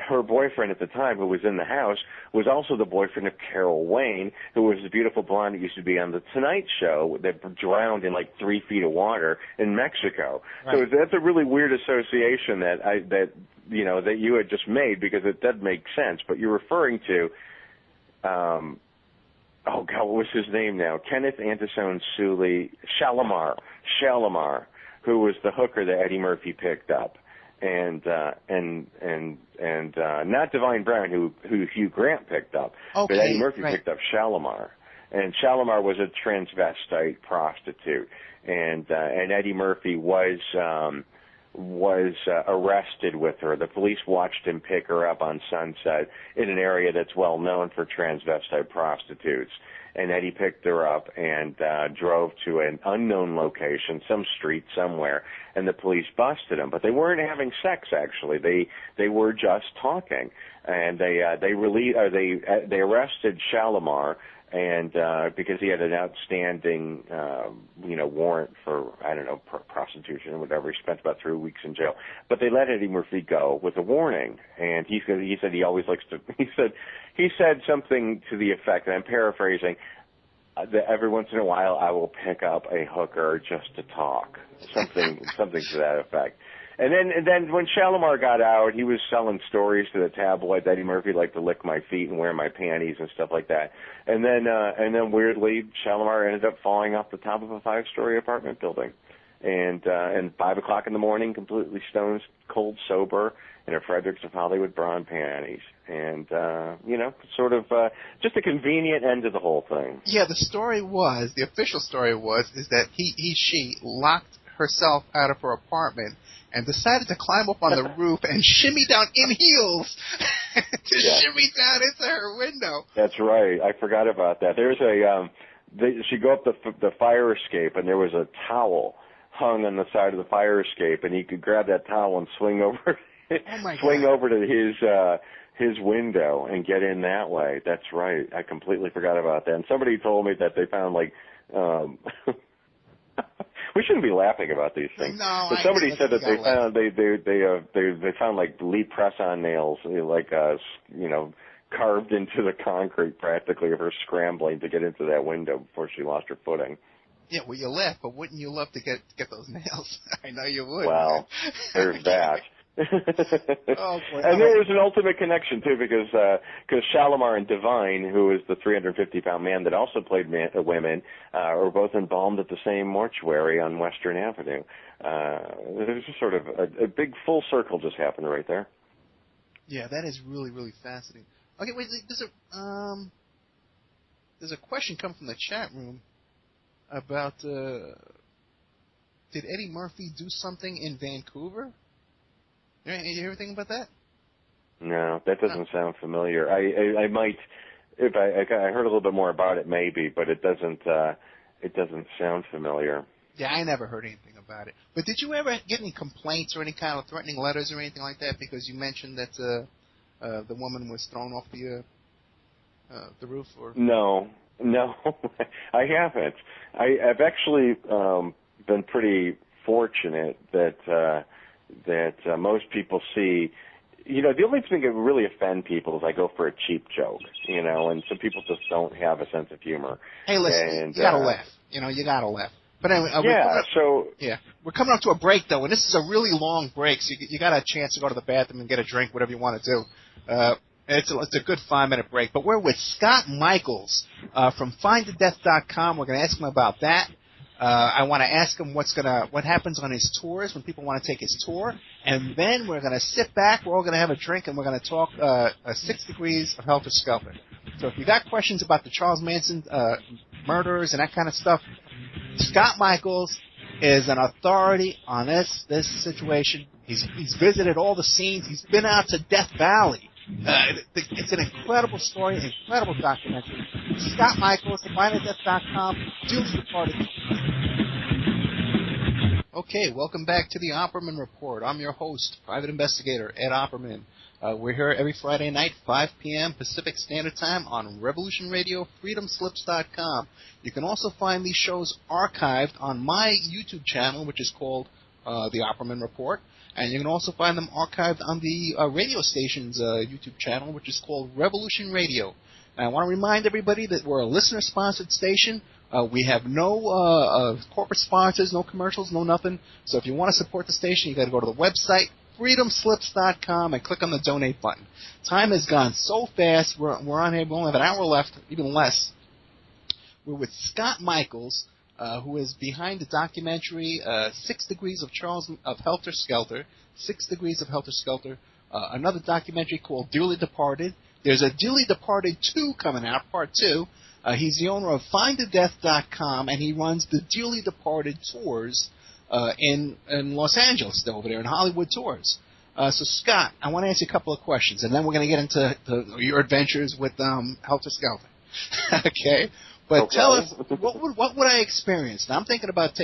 her boyfriend at the time, who was in the house, was also the boyfriend of Carol Wayne, who was the beautiful blonde that used to be on The Tonight Show that drowned in like 3 feet of water in Mexico. Right. So that's a really weird association that you had just made, because it does make sense. But you're referring to, oh God, what was his name now? Kenneth Antone Sully Shalimar, who was the hooker that Eddie Murphy picked up. And not Divine Brown, who Hugh Grant picked up, but Eddie Murphy picked up Shalimar, and Shalimar was a transvestite prostitute, and Eddie Murphy was arrested with her. The police watched him pick her up on Sunset in an area that's well known for transvestite prostitutes. And Eddie picked her up and drove to an unknown location, some street somewhere, and the police busted him. But they weren't having sex, actually. They were just talking, and they arrested Shalimar, and because he had an outstanding warrant for prostitution or whatever. He spent about 3 weeks in jail. But they let Eddie Murphy go with a warning, and he said he always likes to. He said something to the effect, and I'm paraphrasing, that every once in a while I will pick up a hooker just to talk, something to that effect. And then when Shalimar got out, he was selling stories to the tabloid that Eddie Murphy liked to lick my feet and wear my panties and stuff like that. And then weirdly, Shalimar ended up falling off the top of a 5-story apartment building. and 5 o'clock in the morning, completely stone cold sober, in her Fredericks of Hollywood bra and panties. And, sort of just a convenient end to the whole thing. Yeah, the official story is that she locked herself out of her apartment and decided to climb up on the roof and shimmy down in heels shimmy down into her window. That's right. I forgot about that. There's she'd go up the fire escape, and there was a towel hung on the side of the fire escape, and he could grab that towel and swing over to his window and get in that way. That's right. I completely forgot about that. And somebody told me that they found we shouldn't be laughing about these things. No, but somebody said that they found like Lee press-on nails, carved into the concrete practically of her scrambling to get into that window before she lost her footing. Yeah, well, you laugh, but wouldn't you love to get those nails? I know you would. Well, there's that. Oh, boy. And there was an ultimate connection, too, because Shalimar and Divine, who is the 350-pound man that also played women, were both embalmed at the same mortuary on Western Avenue. There's just sort of a big full circle just happened right there. Yeah, that is really, really fascinating. Okay, wait, there's a question come from the chat room about, did Eddie Murphy do something in Vancouver? You hear anything about that? No, that doesn't sound familiar. I might, if I heard a little bit more about it, maybe, but it doesn't sound familiar. Yeah, I never heard anything about it. But did you ever get any complaints or any kind of threatening letters or anything like that? Because you mentioned that the woman was thrown off the roof. Or no, I haven't. I've actually been pretty fortunate that most people see. The only thing that would really offend people is I go for a cheap joke, and some people just don't have a sense of humor. Hey, listen, you gotta laugh. You gotta laugh. But anyway, we're coming up to a break though, and this is a really long break, so you got a chance to go to the bathroom and get a drink, whatever you want to do. It's a good 5-minute break. But we're with Scott Michaels from FindTheDeath.com. We're going to ask him about that. I want to ask him what happens on his tours when people want to take his tour, and then we're going to sit back. We're all going to have a drink, and we're going to talk 6 Degrees of Helter Skelter. So if you got questions about the Charles Manson murders and that kind of stuff, Scott Michaels is an authority on this situation. He's visited all the scenes. He's been out to Death Valley. It's an incredible story, an incredible documentary. Scott Michaels, FindTheDeath.com, duly departed. Okay, welcome back to the Opperman Report. I'm your host, private investigator Ed Opperman. We're here every Friday night, 5 p.m. Pacific Standard Time on Revolution Radio, freedomslips.com. You can also find these shows archived on my YouTube channel, which is called The Opperman Report. And you can also find them archived on the radio station's YouTube channel, which is called Revolution Radio. And I want to remind everybody that we're a listener-sponsored station. We have no corporate sponsors, no commercials, no nothing. So if you want to support the station, you got to go to the website, freedomslips.com, and click on the donate button. Time has gone so fast. We're on here. We only have an hour left, even less. We're with Scott Michaels, who is behind the documentary 6 Degrees of Helter Skelter. 6 Degrees of Helter Skelter. Another documentary called Dearly Departed. There's a Dearly Departed 2 coming out, Part 2. He's the owner of FindTheDeath.com, and he runs the Dearly Departed tours in Los Angeles, over there in Hollywood tours. So, Scott, I want to ask you a couple of questions, and then we're going to get into your adventures with Helter Skelter. Okay? But tell us, what would I experience? Now, I'm thinking about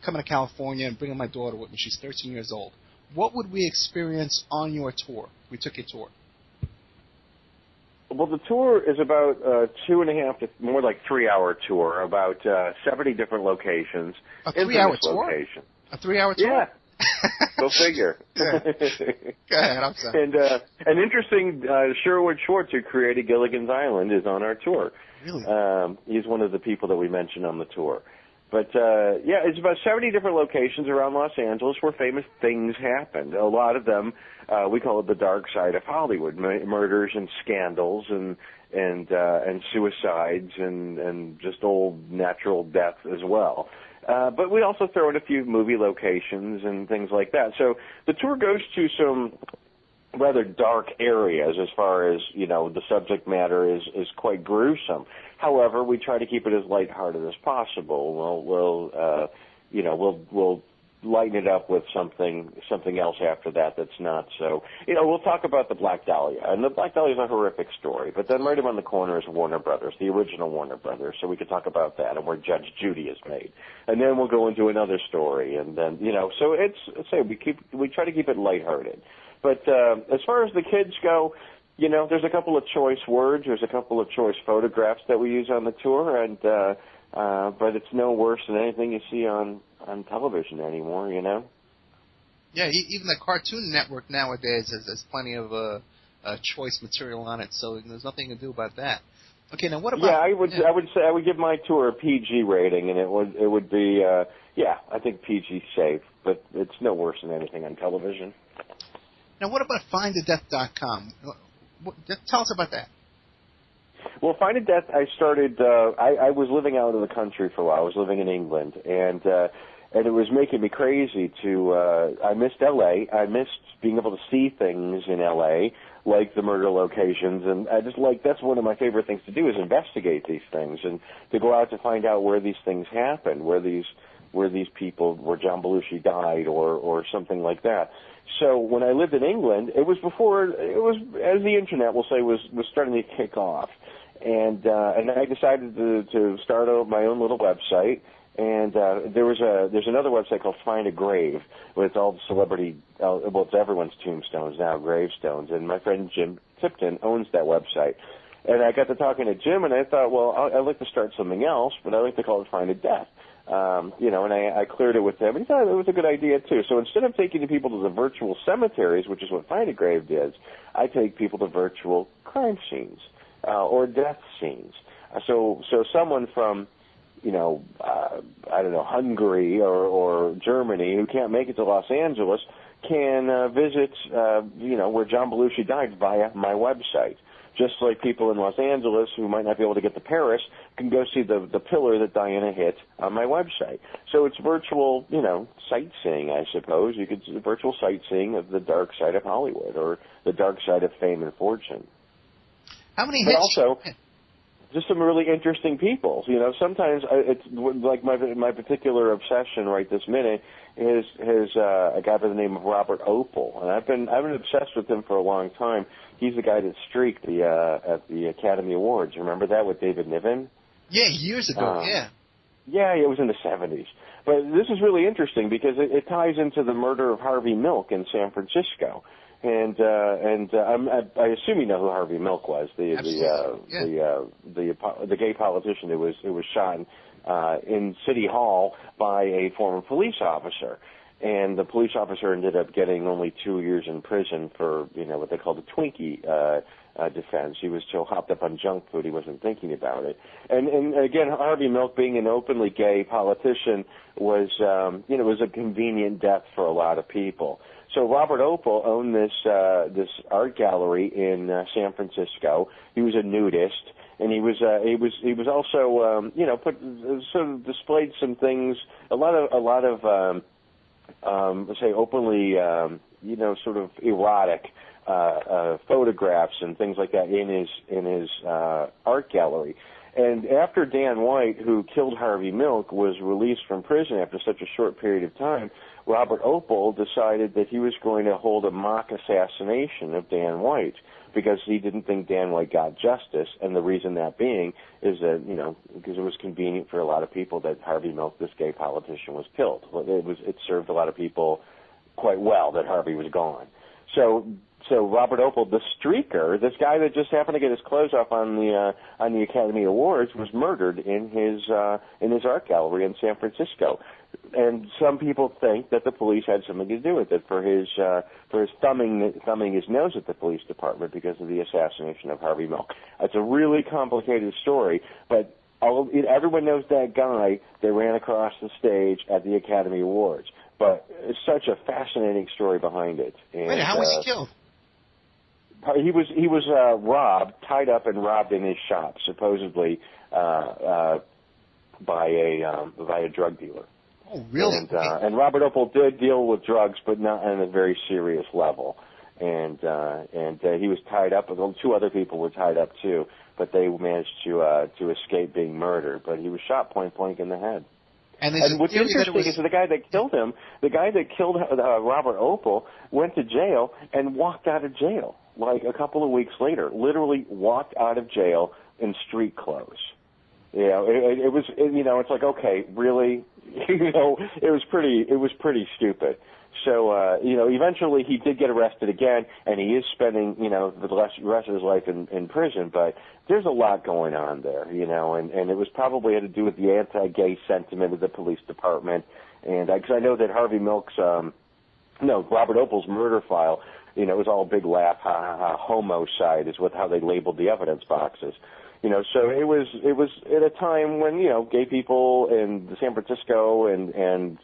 coming to California and bringing my daughter with me. She's 13 years old. What would we experience on your tour? We took your tour. Well, the tour is about 2.5 to more like 3-hour tour, about 70 different locations. A 3-hour tour? A 3-hour tour? Yeah. Go figure. Yeah. Go ahead, I'm sorry. And an interesting Sherwood Schwartz, who created Gilligan's Island, is on our tour. Really? He's one of the people that we mentioned on the tour. But, it's about 70 different locations around Los Angeles where famous things happened. A lot of them, we call it the dark side of Hollywood, murders and scandals and suicides and just old natural death as well. But we also throw in a few movie locations and things like that. So the tour goes to some rather dark areas as far as, the subject matter is quite gruesome. However, we try to keep it as lighthearted as possible. We'll lighten it up with something else after that that's not so. We'll talk about the Black Dahlia, and the Black Dahlia is a horrific story. But then right around the corner is Warner Brothers, the original Warner Brothers, so we could talk about that and where Judge Judy is made. And then we'll go into another story, and then so we try to keep it lighthearted. But as far as the kids go, there's a couple of choice words, there's a couple of choice photographs that we use on the tour, and but it's no worse than anything you see on television anymore, Yeah, even the Cartoon Network nowadays has plenty of choice material on it, so there's nothing to do about that. Okay, now what about? Yeah, I would give my tour a PG rating, and it would be I think PG safe, but it's no worse than anything on television. Now, what about findadeath.com? Tell us about that. Well, Find a Death, I started, I was living out in the country for a while. I was living in England, and it was making me crazy I missed L.A. I missed being able to see things in L.A., like the murder locations, and I just that's one of my favorite things to do is investigate these things and to go out to find out where these things happened, where these people, John Belushi died or something like that. So when I lived in England, it was as the internet will say was starting to kick off, and I decided to start my own little website. And there's another website called Find a Grave, where it's all the celebrity, it's everyone's tombstones now, gravestones. And my friend Jim Tipton owns that website. And I got to talking to Jim, and I thought, well, I'd like to start something else, but I'd like to call it Find a Death. And I cleared it with him, and he thought it was a good idea, too. So instead of taking the people to the virtual cemeteries, which is what Find a Grave does, I take people to virtual crime scenes or death scenes. So someone from, I don't know, Hungary or Germany who can't make it to Los Angeles can visit, where John Belushi died via my website. Just like people in Los Angeles who might not be able to get to Paris can go see the pillar that Diana hit on my website. So it's virtual, sightseeing, I suppose. You could see virtual sightseeing of the dark side of Hollywood or the dark side of fame and fortune. How many but hits? Also, just some really interesting people. Sometimes it's like my particular obsession right this minute is a guy by the name of Robert Opel, and I've been obsessed with him for a long time. He's the guy that streaked at the Academy Awards. Remember that with David Niven? Yeah, years ago. Yeah. Yeah, it was in the 70s. But this is really interesting because it ties into the murder of Harvey Milk in San Francisco. And I assume you know who Harvey Milk was, the gay politician who was shot in City Hall by a former police officer. And the police officer ended up getting only 2 years in prison for, what they call the Twinkie defense. He was so hopped up on junk food he wasn't thinking about it. And again, Harvey Milk, being an openly gay politician, was a convenient death for a lot of people. So Robert Opel owned this art gallery in San Francisco. He was a nudist, and he was also displayed some things, a lot of let's say openly sort of erotic photographs and things like that in his art gallery. And after Dan White, who killed Harvey Milk, was released from prison after such a short period of time, Robert Opel decided that he was going to hold a mock assassination of Dan White because he didn't think Dan White got justice, and the reason that being is that, because it was convenient for a lot of people that Harvey Milk, this gay politician, was killed. It served a lot of people quite well that Harvey was gone. So Robert Opel, the streaker, this guy that just happened to get his clothes off on the Academy Awards, was murdered in his art gallery in San Francisco. And some people think that the police had something to do with it for his thumbing his nose at the police department because of the assassination of Harvey Milk. It's a really complicated story, but everyone knows that guy that ran across the stage at the Academy Awards. But it's such a fascinating story behind it. And, wait, how was he killed? He was robbed, tied up and robbed in his shop, supposedly by a drug dealer. Oh, really? And Robert Opel did deal with drugs, but not on a very serious level. And he was tied up. Two other people were tied up too, but they managed to escape being murdered. But he was shot point blank in the head. And what's interesting is the guy that killed him, the guy that killed Robert Opel, went to jail and walked out of jail like a couple of weeks later. Literally walked out of jail in street clothes. You know, it was it's like, okay, really, it was pretty stupid. So eventually he did get arrested again, and he is spending the rest of his life in prison. But there's a lot going on there, and it was probably had to do with the anti-gay sentiment of the police department, and because I know that Harvey Milk's Robert Opel's murder file, it was all big laugh, ha ha ha, homicide is how they labeled the evidence boxes. So it was at a time when gay people in San Francisco and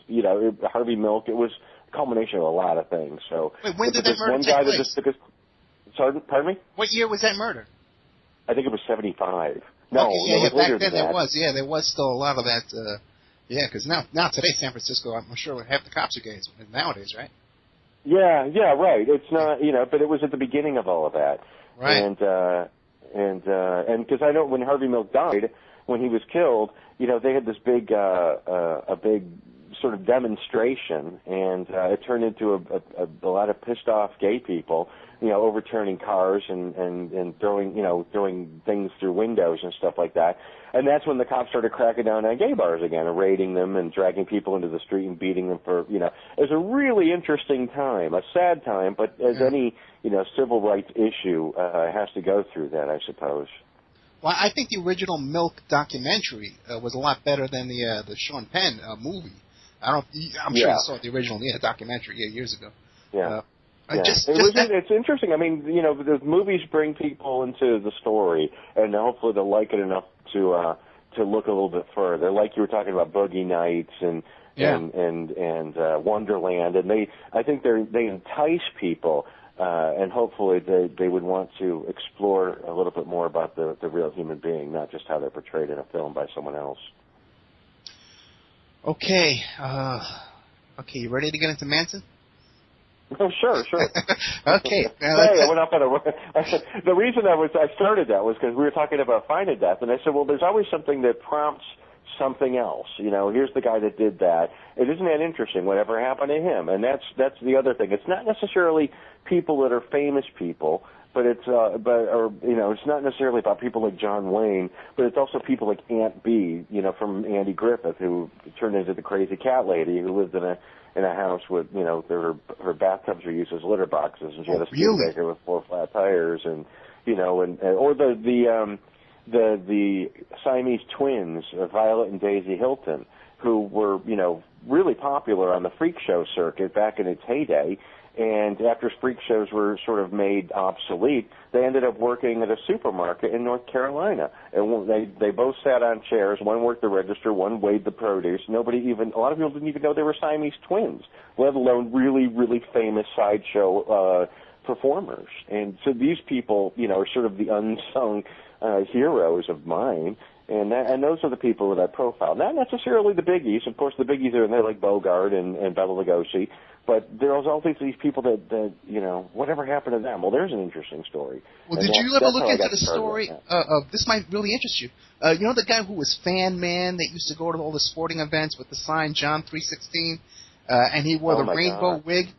Harvey Milk, it was a culmination of a lot of things. So wait, when did that murder one take guy place? That just took pardon me? What year was that murder? I think it was 75. No, okay, later back then than that. there was still a lot of that. Because now today San Francisco, I'm sure half the cops are gays nowadays, right? Yeah, right. It's not, but it was at the beginning of all of that. Right. And because I know when Harvey Milk died, when he was killed, they had this big sort of demonstration, and it turned into a lot of pissed off gay people, overturning cars and throwing things through windows and stuff like that. And that's when the cops started cracking down on gay bars again, and raiding them and dragging people into the street and beating them for, it was a really interesting time, a sad time, but as any, civil rights issue has to go through that, I suppose. Well, I think the original Milk documentary was a lot better than the Sean Penn movie. I'm sure you saw the original documentary years ago. Yeah. It's interesting. I mean, the movies bring people into the story, and hopefully they'll like it enough to look a little bit further. Like you were talking about Boogie Nights and Wonderland, and I think they entice people, and hopefully they would want to explore a little bit more about the real human being, not just how they're portrayed in a film by someone else. Okay. You ready to get into Manson? Oh, sure. Okay. I went up on the reason I started that was because we were talking about finding death, and I said, well, there's always something that prompts something else. Here's the guy that did that. Isn't that interesting? Whatever happened to him? And that's the other thing. It's not necessarily people that are famous people, but it's it's not necessarily about people like John Wayne, but it's also people like Aunt Bee, from Andy Griffith, who turned into the crazy cat lady who lived in a house with, her bathtubs were used as litter boxes, and she had a Studebaker with 4 flat tires, and or the Siamese twins, Violet and Daisy Hilton, who were, really popular on the freak show circuit back in its heyday. And after freak shows were sort of made obsolete, they ended up working at a supermarket in North Carolina. And they both sat on chairs. One worked the register, one weighed the produce. A lot of people didn't even know they were Siamese twins, let alone really, really famous sideshow performers. And so these people, are sort of the unsung heroes of mine. And those are the people that I profile. Not necessarily the biggies. Of course, the biggies are in there like Bogart and Bela Lugosi. But there's all these people that whatever happened to them? Well, there's an interesting story. Well, did you ever look into the story of, this might really interest you, the guy who was Fan Man that used to go to all the sporting events with the sign John 3:16, and he wore the rainbow wig?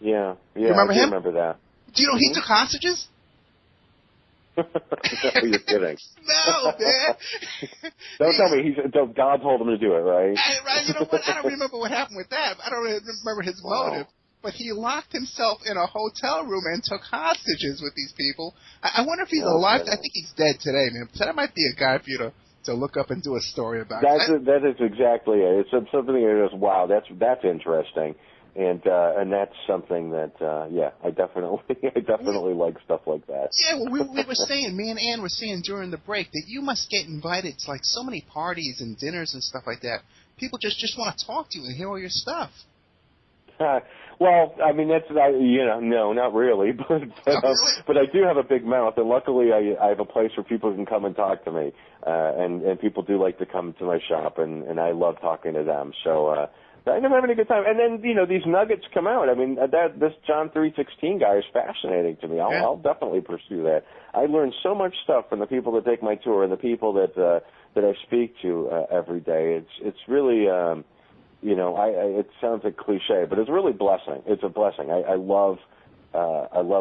Yeah. You remember him? I remember that. Do you know he took hostages? No, you're kidding. No, man. Don't tell me God told him to do it, right? Right. You know what? I don't remember what happened with that. I don't remember his motive. But he locked himself in a hotel room and took hostages with these people. I wonder if he's alive. I think he's dead today, man. So that might be a guy for you to look up and do a story about. That is exactly it. It's something that goes, wow, that's interesting. And that's something that I definitely like stuff like that. Yeah, well, we were saying, me and Ann were saying during the break that you must get invited to like so many parties and dinners and stuff like that. People just want to talk to you and hear all your stuff. Well, I mean, that's no, not really, but I do have a big mouth, and luckily I have a place where people can come and talk to me, and people do like to come to my shop, and I love talking to them. So I'm having a good time. And then these nuggets come out. I mean, this John 3:16 guy is fascinating to me. I'll definitely pursue that. I learn so much stuff from the people that take my tour and the people that I speak to every day. It's really. It sounds like cliche, but it's really blessing. It's a blessing. I love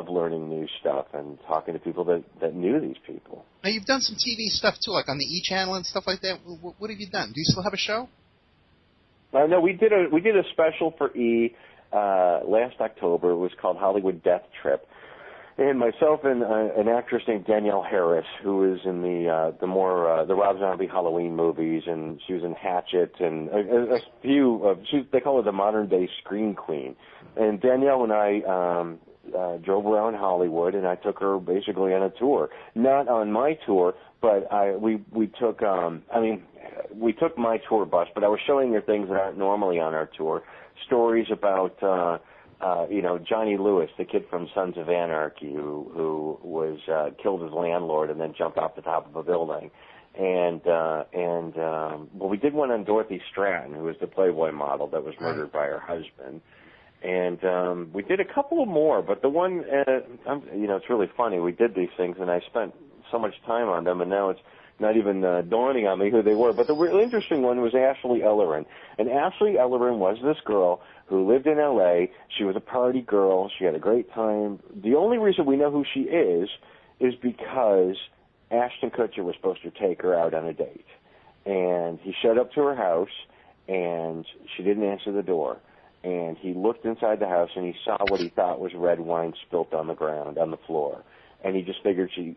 learning new stuff and talking to people that knew these people. Now, you've done some TV stuff, too, like on the E! Channel and stuff like that. What have you done? Do you still have a show? No, we did a special for E! Last October. It was called Hollywood Death Trip. And myself and an actress named Danielle Harris, who is in the Rob Zombie Halloween movies, and she was in Hatchet and a few. They call her the modern day scream queen. And Danielle and I drove around Hollywood, and I took her basically on a tour. Not on my tour, but we took my tour bus, but I was showing her things that aren't normally on our tour. Stories about Johnny Lewis, the kid from Sons of Anarchy, who was killed his landlord and then jumped off the top of a building. And we did one on Dorothy Stratton, who was the Playboy model that was murdered by her husband. And we did a couple of more, but the one, it's really funny. We did these things, and I spent so much time on them, and now it's not even dawning on me who they were. But the really interesting one was Ashley Ellerin. And Ashley Ellerin was this girl who lived in L.A. She was a party girl. She had a great time. The only reason we know who she is because Ashton Kutcher was supposed to take her out on a date. And he showed up to her house, and she didn't answer the door. And he looked inside the house, and he saw what he thought was red wine spilt on the ground, on the floor. And he just figured he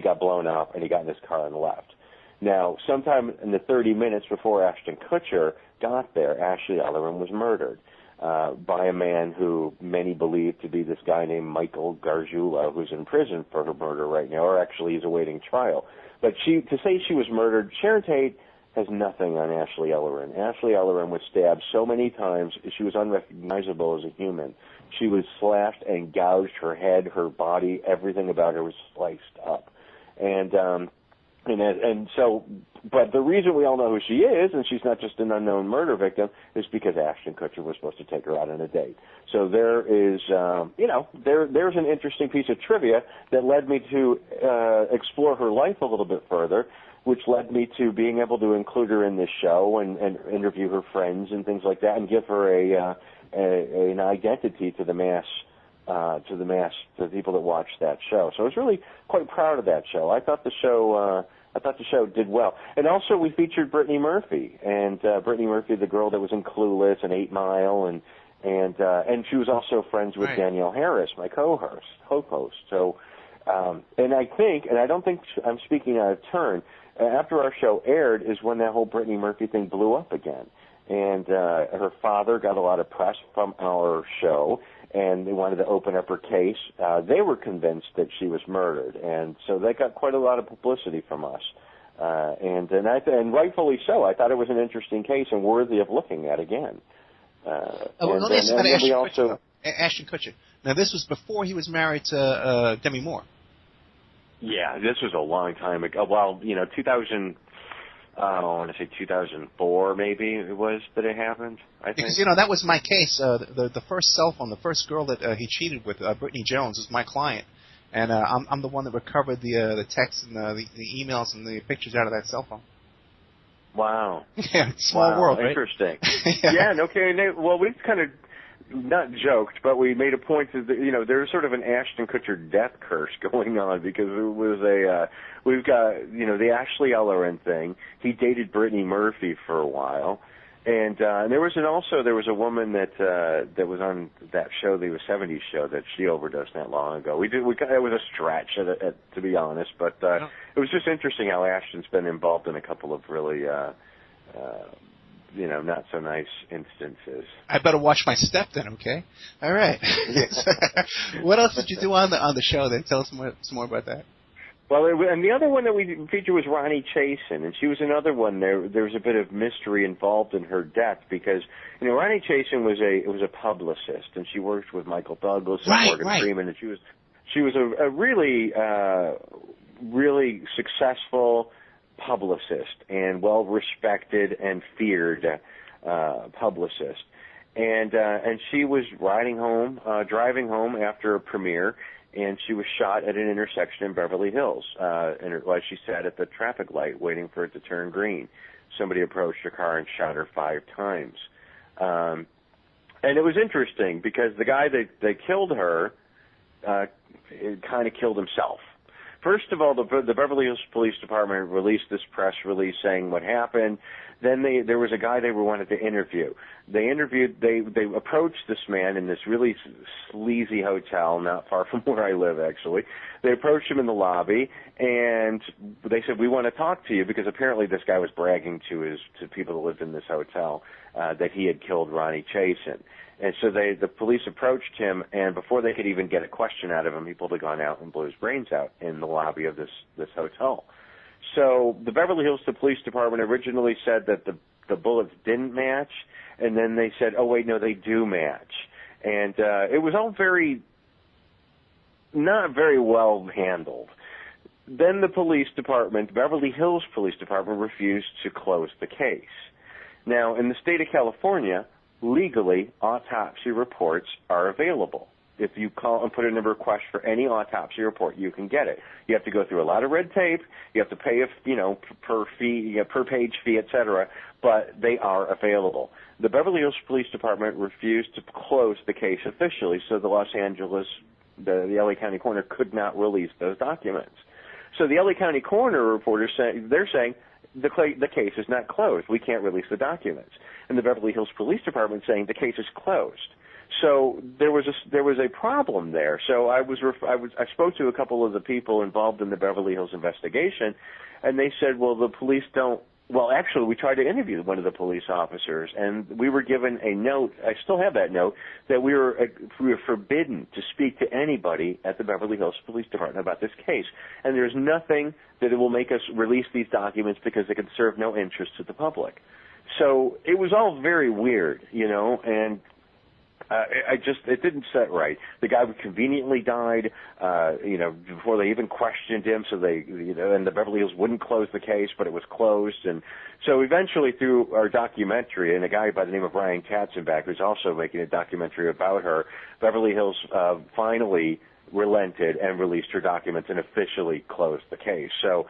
got blown up, and he got in his car and left. Now, sometime in the 30 minutes before Ashton Kutcher got there, Ashley Ellerin was murdered by a man who many believe to be this guy named Michael Gargiulo, who's in prison for her murder right now, or actually he's awaiting trial. But to say she was murdered, Sharon Tate has nothing on Ashley Ellerin. Ashley Ellerin was stabbed so many times, she was unrecognizable as a human. She was slashed and gouged, her head, her body, everything about her was sliced up. But the reason we all know who she is, and she's not just an unknown murder victim, is because Ashton Kutcher was supposed to take her out on a date. So there is, there's an interesting piece of trivia that led me to explore her life a little bit further, which led me to being able to include her in this show and interview her friends and things like that, and give her an identity to the people that watch that show. So I was really quite proud of that show. I thought the show did well. And also we featured Brittany Murphy, and Brittany Murphy, the girl that was in Clueless and 8 Mile, and she was also friends with Danielle Harris, my co-host. So, and I don't think I'm speaking out of turn. After our show aired is when that whole Brittany Murphy thing blew up again. And her father got a lot of press from our show, and they wanted to open up her case. They were convinced that she was murdered, and so they got quite a lot of publicity from us. And rightfully so. I thought it was an interesting case and worthy of looking at again. Ashton Kutcher. Now, this was before he was married to Demi Moore. Yeah, this was a long time ago. Well, 2000. I want to say 2004, maybe it was that it happened. Because that was my case. The first cell phone, the first girl that he cheated with, Brittany Jones, was my client, and I'm the one that recovered the texts and the emails and the pictures out of that cell phone. Wow. Yeah, small world, right? Interesting. Yeah. Okay. Well, we kind of not joked, but we made a point to there's sort of an Ashton Kutcher death curse going on, because it was we've got the Ashley Ellerin thing. He dated Brittany Murphy for a while, and there was a woman that was on that show, the 70s show, that she overdosed not long ago. It was a stretch to be honest, but it was just interesting how Ashton's been involved in a couple of really not so nice instances. I better watch my step then, okay? All right. What else did you do on the show then? Tell us some more about that. Well, and the other one that we featured was Ronni Chasen, and she was another one. There was a bit of mystery involved in her death because Ronni Chasen was a publicist, and she worked with Michael Douglas and Morgan Freeman, and she was a really really successful publicist and well respected and feared publicist. And she was driving home after a premiere, and she was shot at an intersection in Beverly Hills. While she sat at the traffic light waiting for it to turn green, somebody approached her car and shot her 5 times. And it was interesting because the guy that killed her kind of killed himself. First of all, the Beverly Hills Police Department released this press release saying what happened. Then there was a guy they wanted to interview. They approached this man in this really sleazy hotel not far from where I live, actually. They approached him in the lobby, and they said, "We want to talk to you," because apparently this guy was bragging to people that lived in this hotel that he had killed Ronni Chasen. And so the police approached him, and before they could even get a question out of him, he pulled a gun out and blew his brains out in the lobby of this hotel. So the Beverly Hills Police Department originally said that the bullets didn't match, and then they said, "Oh wait, no, they do match." And it was all not very well handled. Then the police department, Beverly Hills Police Department, refused to close the case. Now, in the state of California, legally, autopsy reports are available. If you call and put in a request for any autopsy report, you can get it. You have to go through a lot of red tape. You have to pay per page fee, etc. But they are available. The Beverly Hills Police Department refused to close the case officially, so the the LA County coroner could not release those documents. So the LA County coroner reporters they're saying the case is not closed. We can't release the documents. And the Beverly Hills Police Department saying the case is closed. So there was a problem there. So I spoke to a couple of the people involved in the Beverly Hills investigation, and they said, well, the police don't. Well, actually, we tried to interview one of the police officers, and we were given a note. I still have that note that we were forbidden to speak to anybody at the Beverly Hills Police Department about this case. And there's nothing that it will make us release these documents because they can serve no interest to the public. So it was all very weird, and it didn't set right. The guy conveniently died, before they even questioned him. So and the Beverly Hills wouldn't close the case, but it was closed. And so eventually, through our documentary, and a guy by the name of Ronni Chasen, who's also making a documentary about her, Beverly Hills finally relented and released her documents and officially closed the case. So,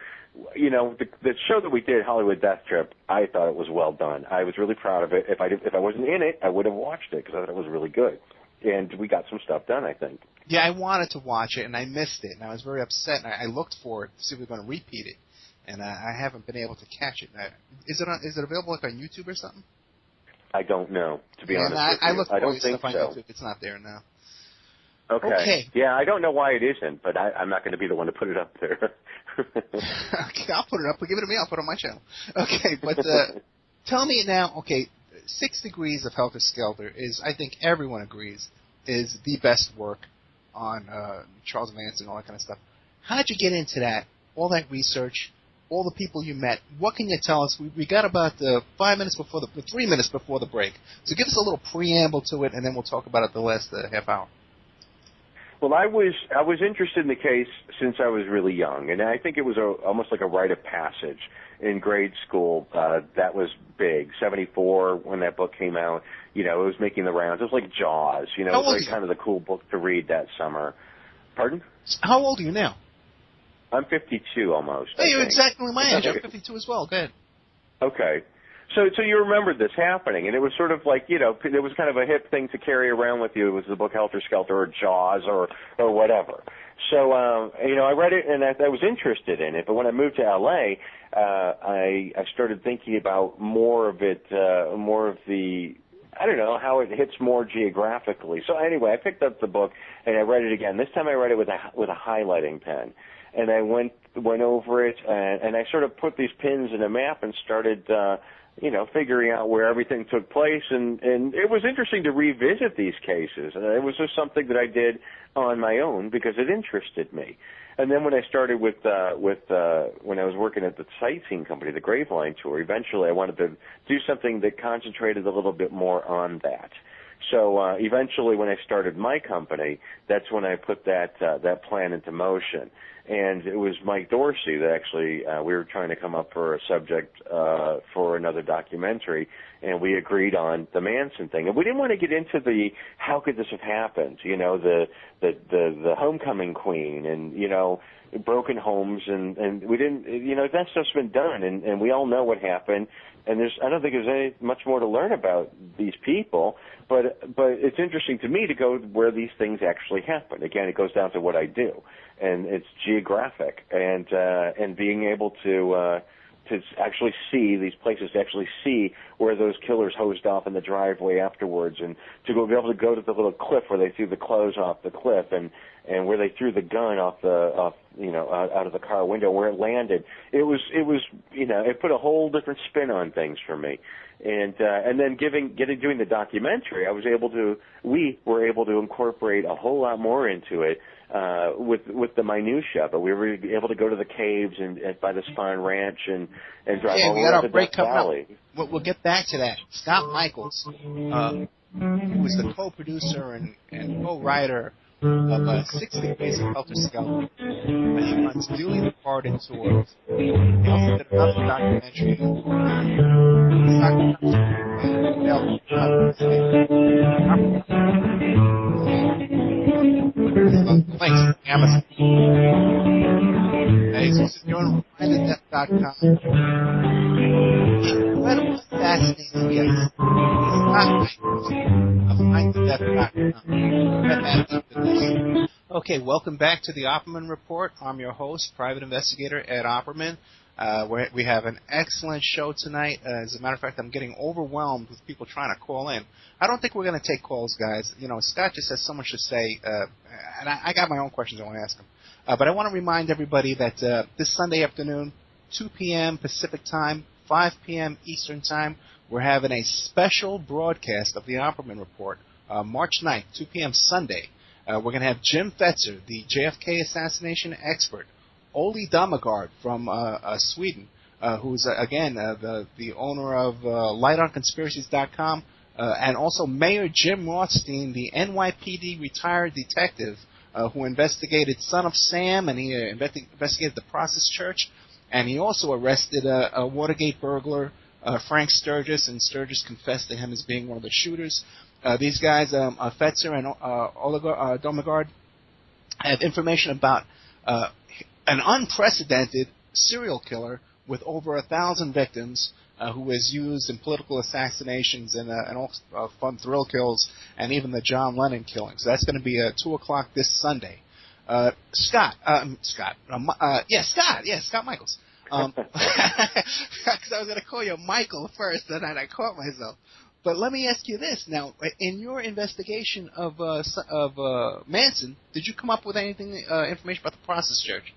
the show that we did, Hollywood Death Trip, I thought it was well done. I was really proud of it. If I wasn't in it, I would have watched it because I thought it was really good. And we got some stuff done, I think. Yeah, I wanted to watch it, and I missed it, and I was very upset. And I looked for it to see if we were going to repeat it, and I haven't been able to catch it. Is it available on YouTube or something? I don't know, to be honest with you. I looked for I don't think stuff so. on YouTube. It's not there now. Okay. Yeah, I don't know why it isn't, but I'm not going to be the one to put it up there. Okay, I'll put it up. Give it to me. I'll put it on my channel. Okay, but tell me now, 6 Degrees of Helter Skelter is, I think everyone agrees, is the best work on Charles Manson and all that kind of stuff. How did you get into that, all that research, all the people you met? What can you tell us? We got about 3 minutes before the break. So give us a little preamble to it, and then we'll talk about it the last half hour. Well, I was interested in the case since I was really young, and I think it was almost like a rite of passage in grade school. That was big. 1974 when that book came out, it was making the rounds. It was like Jaws, it was like kind of the cool book to read that summer. Pardon? How old are you now? I'm 52 almost. Hey, you're exactly my age. I'm 52 as well. Go ahead. Okay. So you remembered this happening, and it was sort of like, it was kind of a hip thing to carry around with you. It was the book Helter Skelter or Jaws or whatever. So, I read it, and I was interested in it. But when I moved to L.A., I started thinking about more of the, I don't know, how it hits more geographically. So anyway, I picked up the book, and I read it again. This time I read it with a highlighting pen. And I went over it, and I sort of put these pins in a map and started figuring out where everything took place, and it was interesting to revisit these cases. And it was just something that I did on my own because it interested me. And then when I started when I was working at the sightseeing company, the Graveline Tour, eventually I wanted to do something that concentrated a little bit more on that. So eventually, when I started my company, that's when I put that plan into motion. And it was Mike Dorsey that actually we were trying to come up for a subject for another documentary, and we agreed on the Manson thing. And we didn't want to get into the how could this have happened, you know, the homecoming queen and, you know, broken homes, and we didn't, you know, that stuff's been done, and we all know what happened. And I don't think there's any much more to learn about these people, but it's interesting to me to go where these things actually happen. Again, it goes down to what I do, and it's geographic, and being able to actually see these places, to actually see where those killers hosed off in the driveway afterwards, and to be able to go to the little cliff where they threw the clothes off the cliff, and where they threw the gun out of the car window, where it landed. It was you know, it put a whole different spin on things for me. And then doing the documentary, we were able to incorporate a whole lot more into it with the minutia. But we were able to go to the caves and by the Spahn Ranch and drive all the way to Death Valley. We'll get back to that. Scott Michaels, who was the co-producer and co-writer of 60 Days of Helter Skelter. He runs viewing departed tours. He also did another documentary. Links, Amazon. He's doing RideTheDeath.com. Incredible, fascinating guest. Of RideTheDeath.com. Okay, welcome back to the Opperman Report. I'm your host, Private Investigator Ed Opperman. We have an excellent show tonight. As a matter of fact, I'm getting overwhelmed with people trying to call in. I don't think we're going to take calls, guys. You know, Scott just has so much to say, and I got my own questions I want to ask him. But I want to remind everybody that this Sunday afternoon, 2 p.m. Pacific Time, 5 p.m. Eastern Time, we're having a special broadcast of the Opperman Report, March 9th, 2 p.m. Sunday. We're going to have Jim Fetzer, the JFK assassination expert, Ole Dammegard from Sweden, who's, again, the owner of lightonconspiracies.com, and also Mayor Jim Rothstein, the NYPD retired detective who investigated Son of Sam, and he investigated the Process Church, and he also arrested a Watergate burglar, Frank Sturgis, and Sturgis confessed to him as being one of the shooters. These guys, Fetzer and Ole Dammegard, have information about an unprecedented serial killer with over 1,000 victims who was used in political assassinations and all fun thrill kills and even the John Lennon killing. So that's going to be 2 o'clock this Sunday. Scott Michaels. Because I was going to call you Michael first, and I caught myself. But let me ask you this now: in your investigation of Manson, did you come up with anything information about the Process Church?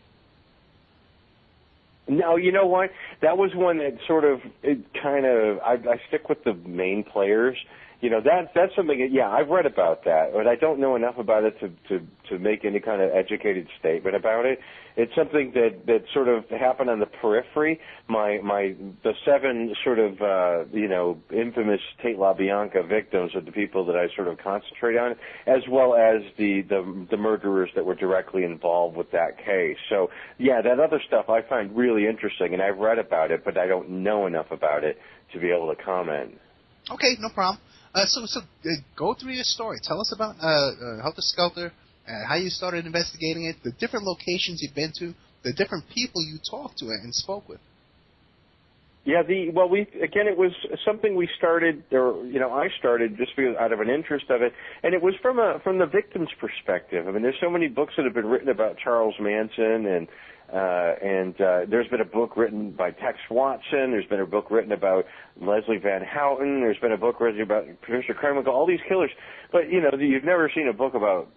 No, you know what? That was one that sort of I stick with the main players. You know, that's something that, yeah, I've read about that, but I don't know enough about it to make any kind of educated statement about it. It's something that sort of happened on the periphery. The 7 sort of infamous Tate LaBianca victims are the people that I sort of concentrate on, as well as the murderers that were directly involved with that case. So yeah, that other stuff I find really interesting, and I've read about it, but I don't know enough about it to be able to comment. Okay, no problem. So go through your story. Tell us about Helter Skelter, how you started investigating it, the different locations you've been to, the different people you talked to and spoke with. Yeah, it was something we started, I started just because out of an interest of it, and it was from the victim's perspective. I mean, there's so many books that have been written about Charles Manson and And there's been a book written by Tex Watson. There's been a book written about Leslie Van Houten. There's been a book written about Patricia Carmichael, all these killers. But, you know, you've never seen a book about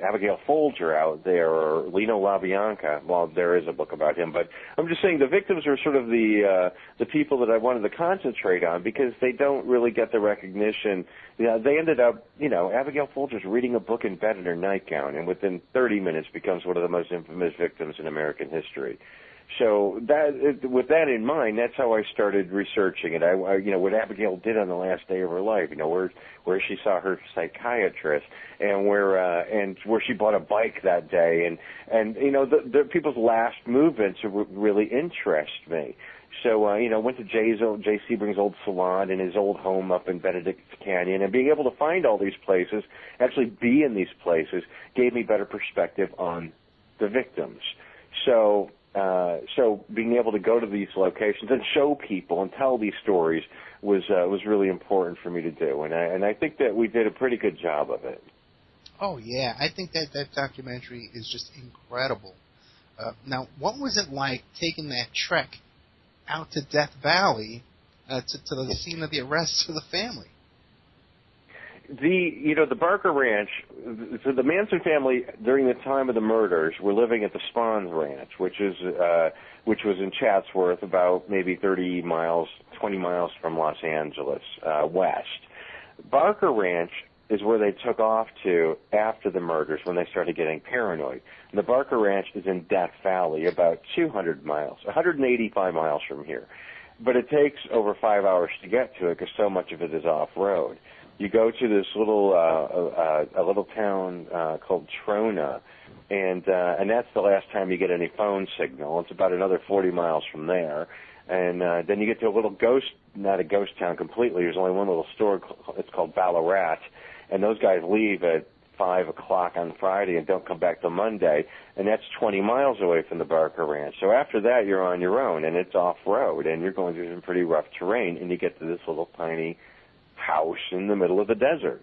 Abigail Folger out there or Lino LaBianca. Well, there is a book about him. But I'm just saying the victims are sort of the people that I wanted to concentrate on because they don't really get the recognition. You know, they ended up, you know, Abigail Folger's reading a book in bed in her nightgown, and within 30 minutes becomes one of the most infamous victims in American history. So with that in mind, that's how I started researching it. I you know, what Abigail did on the last day of her life, you know, where she saw her psychiatrist and where she bought a bike that day, and you know, the people's last movements really interest me. So, you know, went to Jay Sebring's old salon and his old home up in Benedict Canyon, and being able to find all these places, actually be in these places, gave me better perspective on the victims. So being able to go to these locations and show people and tell these stories was really important for me to do, and I think that we did a pretty good job of it. Oh yeah, I think that documentary is just incredible. Now, what was it like taking that trek out to Death Valley to the scene of the arrests for the family? The Barker Ranch, so the Manson family during the time of the murders were living at the Spahn Ranch, which was in Chatsworth, about maybe 20 miles from Los Angeles, west. Barker Ranch is where they took off to after the murders when they started getting paranoid. And the Barker Ranch is in Death Valley, about 185 miles from here. But it takes over 5 hours to get to it because so much of it is off-road. You go to this little a little town called Trona, and that's the last time you get any phone signal. It's about another 40 miles from there. And then you get to a little not a ghost town completely. There's only one little store. It's called Ballarat. And those guys leave at 5 o'clock on Friday and don't come back till Monday. And that's 20 miles away from the Barker Ranch. So after that, you're on your own, and it's off-road, and you're going through some pretty rough terrain, and you get to this little tiny house in the middle of the desert.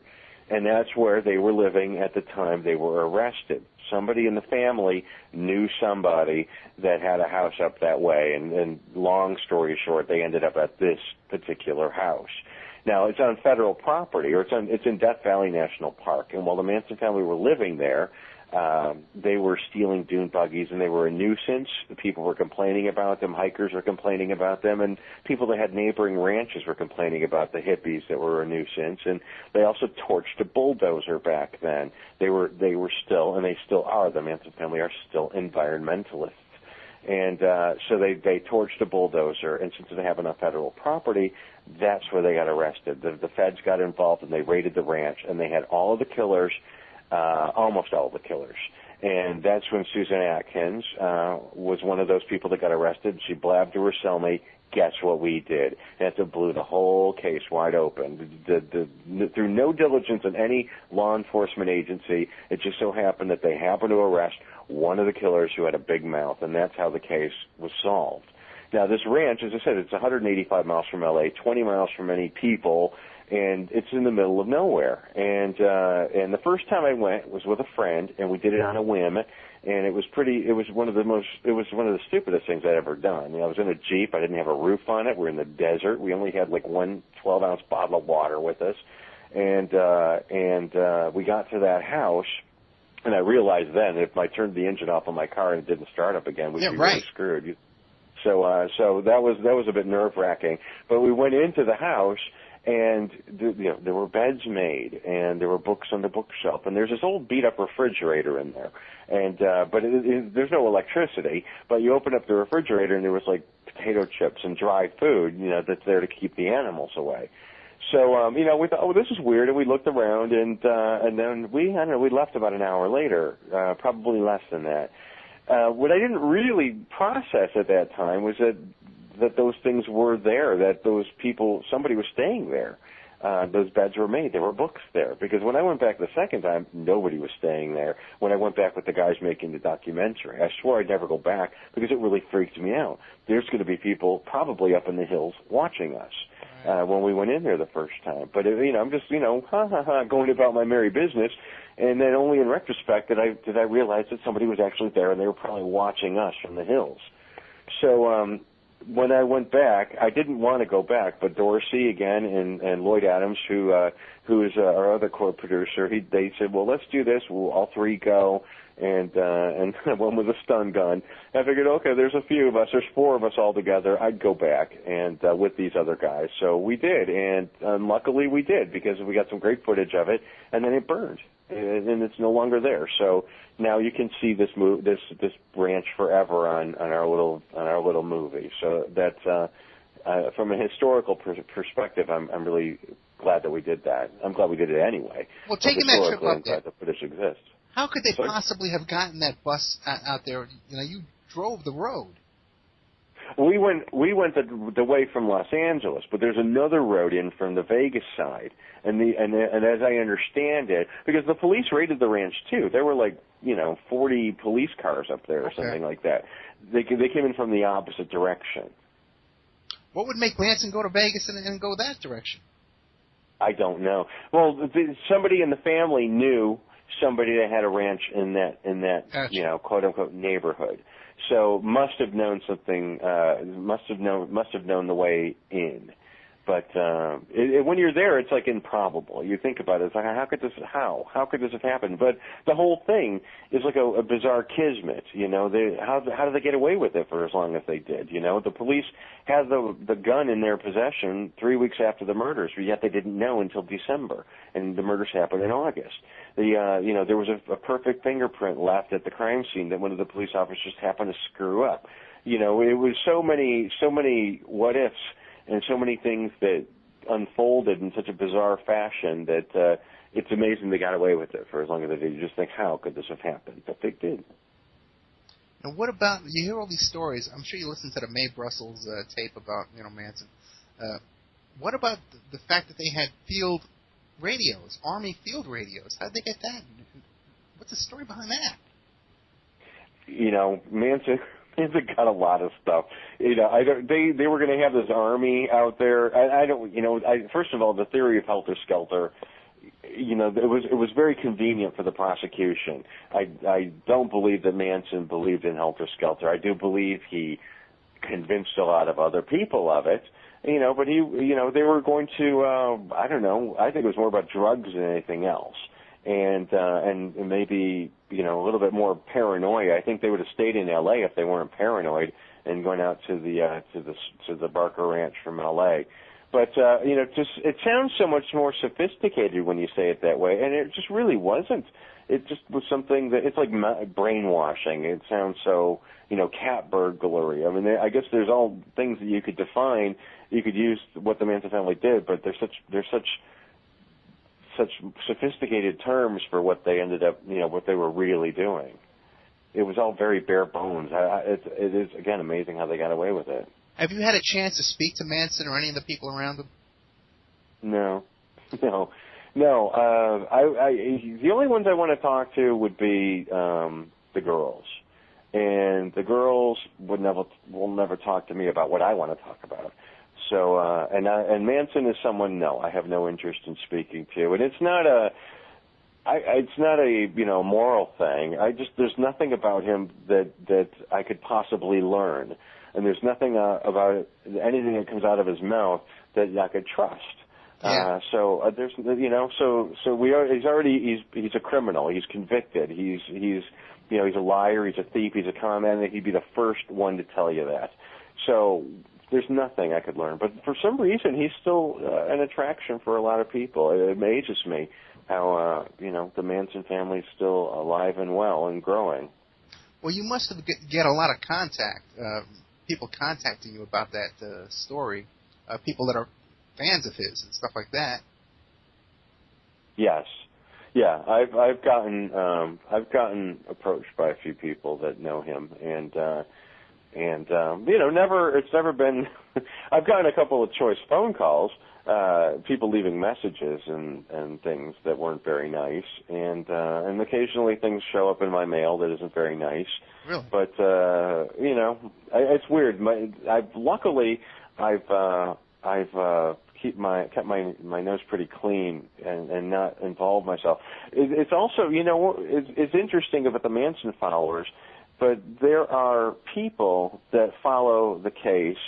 And that's where they were living at the time they were arrested. Somebody in the family knew somebody that had a house up that way, and long story short, they ended up at this particular house. Now, it's on federal property, or it's in Death Valley National Park, and while the Manson family were living there, they were stealing dune buggies, and they were a nuisance. People were complaining about them. Hikers were complaining about them, and people that had neighboring ranches were complaining about the hippies that were a nuisance. And they also torched a bulldozer back then. They were still, and they still are. The Manson family are still environmentalists. And so they torched a bulldozer, and since they have enough federal property, that's where they got arrested. The feds got involved, and they raided the ranch, and they had all of the killers, almost all of the killers. And that's when Susan Atkins was one of those people that got arrested. She blabbed to her cellmate, guess what we did? And it blew the whole case wide open. Through no diligence of any law enforcement agency, it just so happened that they happened to arrest one of the killers who had a big mouth, and that's how the case was solved. Now, this ranch, as I said, it's 185 miles from L.A., 20 miles from any people, and it's in the middle of nowhere. And the first time I went was with a friend, and we did it on a whim, and it was one of the stupidest things I'd ever done. You know, I was in a Jeep. I didn't have a roof on it. We're in the desert. We only had like one 12-ounce bottle of water with us, and we got to that house. And I realized then if I turned the engine off on my car and it didn't start up again, we'd be really screwed. So that was a bit nerve-wracking. But we went into the house, and there were beds made, and there were books on the bookshelf, and there's this old beat-up refrigerator in there. And but there's no electricity. But you open up the refrigerator, and there was like potato chips and dry food, you know, that's there to keep the animals away. So, we thought, oh, this is weird, and we looked around, and then we left about an hour later, probably less than that. What I didn't really process at that time was that those things were there, that somebody was staying there. Those beds were made. There were books there. Because when I went back the second time, nobody was staying there. When I went back with the guys making the documentary, I swore I'd never go back because it really freaked me out. There's going to be people probably up in the hills watching us. when we went in there the first time. But I'm just going about my merry business, and then only in retrospect did I realize that somebody was actually there, and they were probably watching us from the hills. So when I went back, I didn't want to go back, but Dorsey again and Lloyd Adams, who is our other co-producer, they said, well, let's do this. We'll all three go. And one with a stun gun. I figured, okay, there's a few of us. There's four of us all together. I'd go back and with these other guys. So we did, and luckily we did because we got some great footage of it. And then it burned, and it's no longer there. So now you can see this branch forever on our little movie. So that's from a historical perspective, I'm really glad that we did that. I'm glad we did it anyway. Well, taking that trip up there, the footage exists. How could they possibly have gotten that bus out there? You drove the road. We went the way from Los Angeles, but there's another road in from the Vegas side, and as I understand it, because the police raided the ranch too. There were 40 police cars up there or something like that. They came in from the opposite direction. What would make Manson go to Vegas and go that direction? I don't know. Well, somebody in the family knew somebody that had a ranch in that gotcha. Quote unquote neighborhood, so must have known something. Must have known the way in. But when you're there, it's like improbable. You think about it, it's like how could this have happened? But the whole thing is like a bizarre kismet. How did they get away with it for as long as they did? The police had the gun in their possession 3 weeks after the murders, but yet they didn't know until December, and the murders happened in August. There was a perfect fingerprint left at the crime scene that one of the police officers happened to screw up. It was so many what ifs. And so many things that unfolded in such a bizarre fashion that it's amazing they got away with it for as long as they did. You just think, how could this have happened? But they did. Now, what about, you hear all these stories, I'm sure you listened to the Mae Brussels tape about, Manson. What about the fact that they had field radios, Army field radios? How did they get that? What's the story behind that? Manson got a lot of stuff. They were going to have this army out there. First of all, the theory of Helter Skelter, it was very convenient for the prosecution. I don't believe that Manson believed in Helter Skelter. I do believe he convinced a lot of other people of it. But they were going to, I don't know, I think it was more about drugs than anything else. And maybe, a little bit more paranoia. I think they would have stayed in L.A. if they weren't paranoid and going out to the Barker Ranch from L.A. But, it sounds so much more sophisticated when you say it that way, and it just really wasn't. It just was something that, it's like brainwashing. It sounds so, cat burglary. I mean, I guess there's all things that you could define. You could use what the Manson family did, but there's such sophisticated terms for what they ended up, what they were really doing. It was all very bare bones. It is, again, amazing how they got away with it. Have you had a chance to speak to Manson or any of the people around him? No. The only ones I want to talk to would be the girls. And the girls will never talk to me about what I want to talk about. So, and Manson is someone, no, I have no interest in speaking to. And it's not a moral thing. There's nothing about him that I could possibly learn. And there's nothing about anything that comes out of his mouth that I could trust. Yeah. There's, he's a criminal. He's convicted. He's a liar. He's a thief. He's a con man. He'd be the first one to tell you that. So, there's nothing I could learn. But for some reason, he's still an attraction for a lot of people. It amazes me how, the Manson family is still alive and well and growing. Well, you must have get a lot of contact, people contacting you about that story, people that are fans of his and stuff like that. Yes. Yeah, I've gotten approached by a few people that know him, and it's never been. I've gotten a couple of choice phone calls, people leaving messages and things that weren't very nice, and occasionally things show up in my mail that isn't very nice. Really? But it's weird. Luckily I've kept my nose pretty clean and not involve myself. It's also, it's interesting about the Manson followers, but there are people that follow the case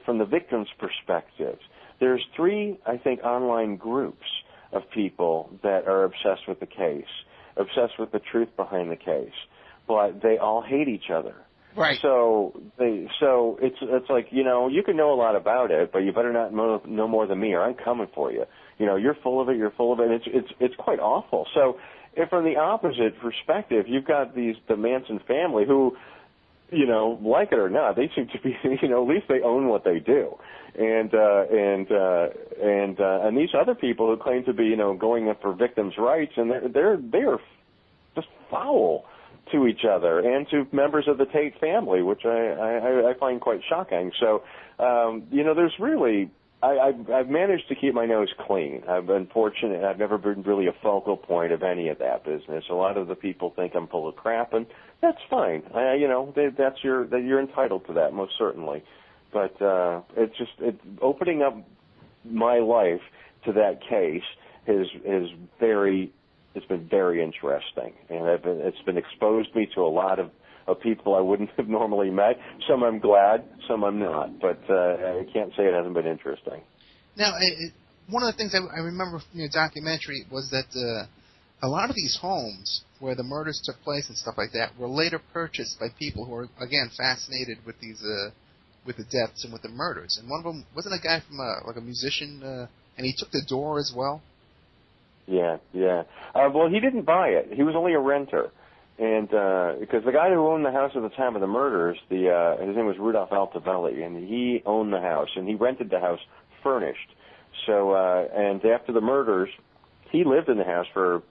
from the victim's perspective. There's 3, I think, online groups of people that are obsessed with the case, obsessed with the truth behind the case, but they all hate each other. Right. So it's like, you can know a lot about it, but you better not know more than me, or I'm coming for you. You're full of it. And it's quite awful. So, if from the opposite perspective, you've got the Manson family who, like it or not, they seem to be, at least they own what they do, and these other people who claim to be, going up for victims' rights, and they are just foul to each other and to members of the Tate family, which I find quite shocking. So, there's really, I've managed to keep my nose clean. I've been fortunate. I've never been really a focal point of any of that business. A lot of the people think I'm full of crap, and that's fine. You're entitled to that, most certainly. But it's opening up my life to that case it's been very interesting, and it's been exposed me to a lot of people I wouldn't have normally met. Some I'm glad, some I'm not, but I can't say it hasn't been interesting. Now, one of the things I remember from your documentary was that a lot of these homes where the murders took place and stuff like that were later purchased by people who are, again, fascinated with these with the deaths and with the murders. And one of them wasn't a guy from a musician, and he took the door as well. Yeah. Well, he didn't buy it. He was only a renter, and because the guy who owned the house at the time of the murders, his name was Rudolph Altobelli, and he owned the house, and he rented the house furnished. So, and after the murders, he lived in the house for,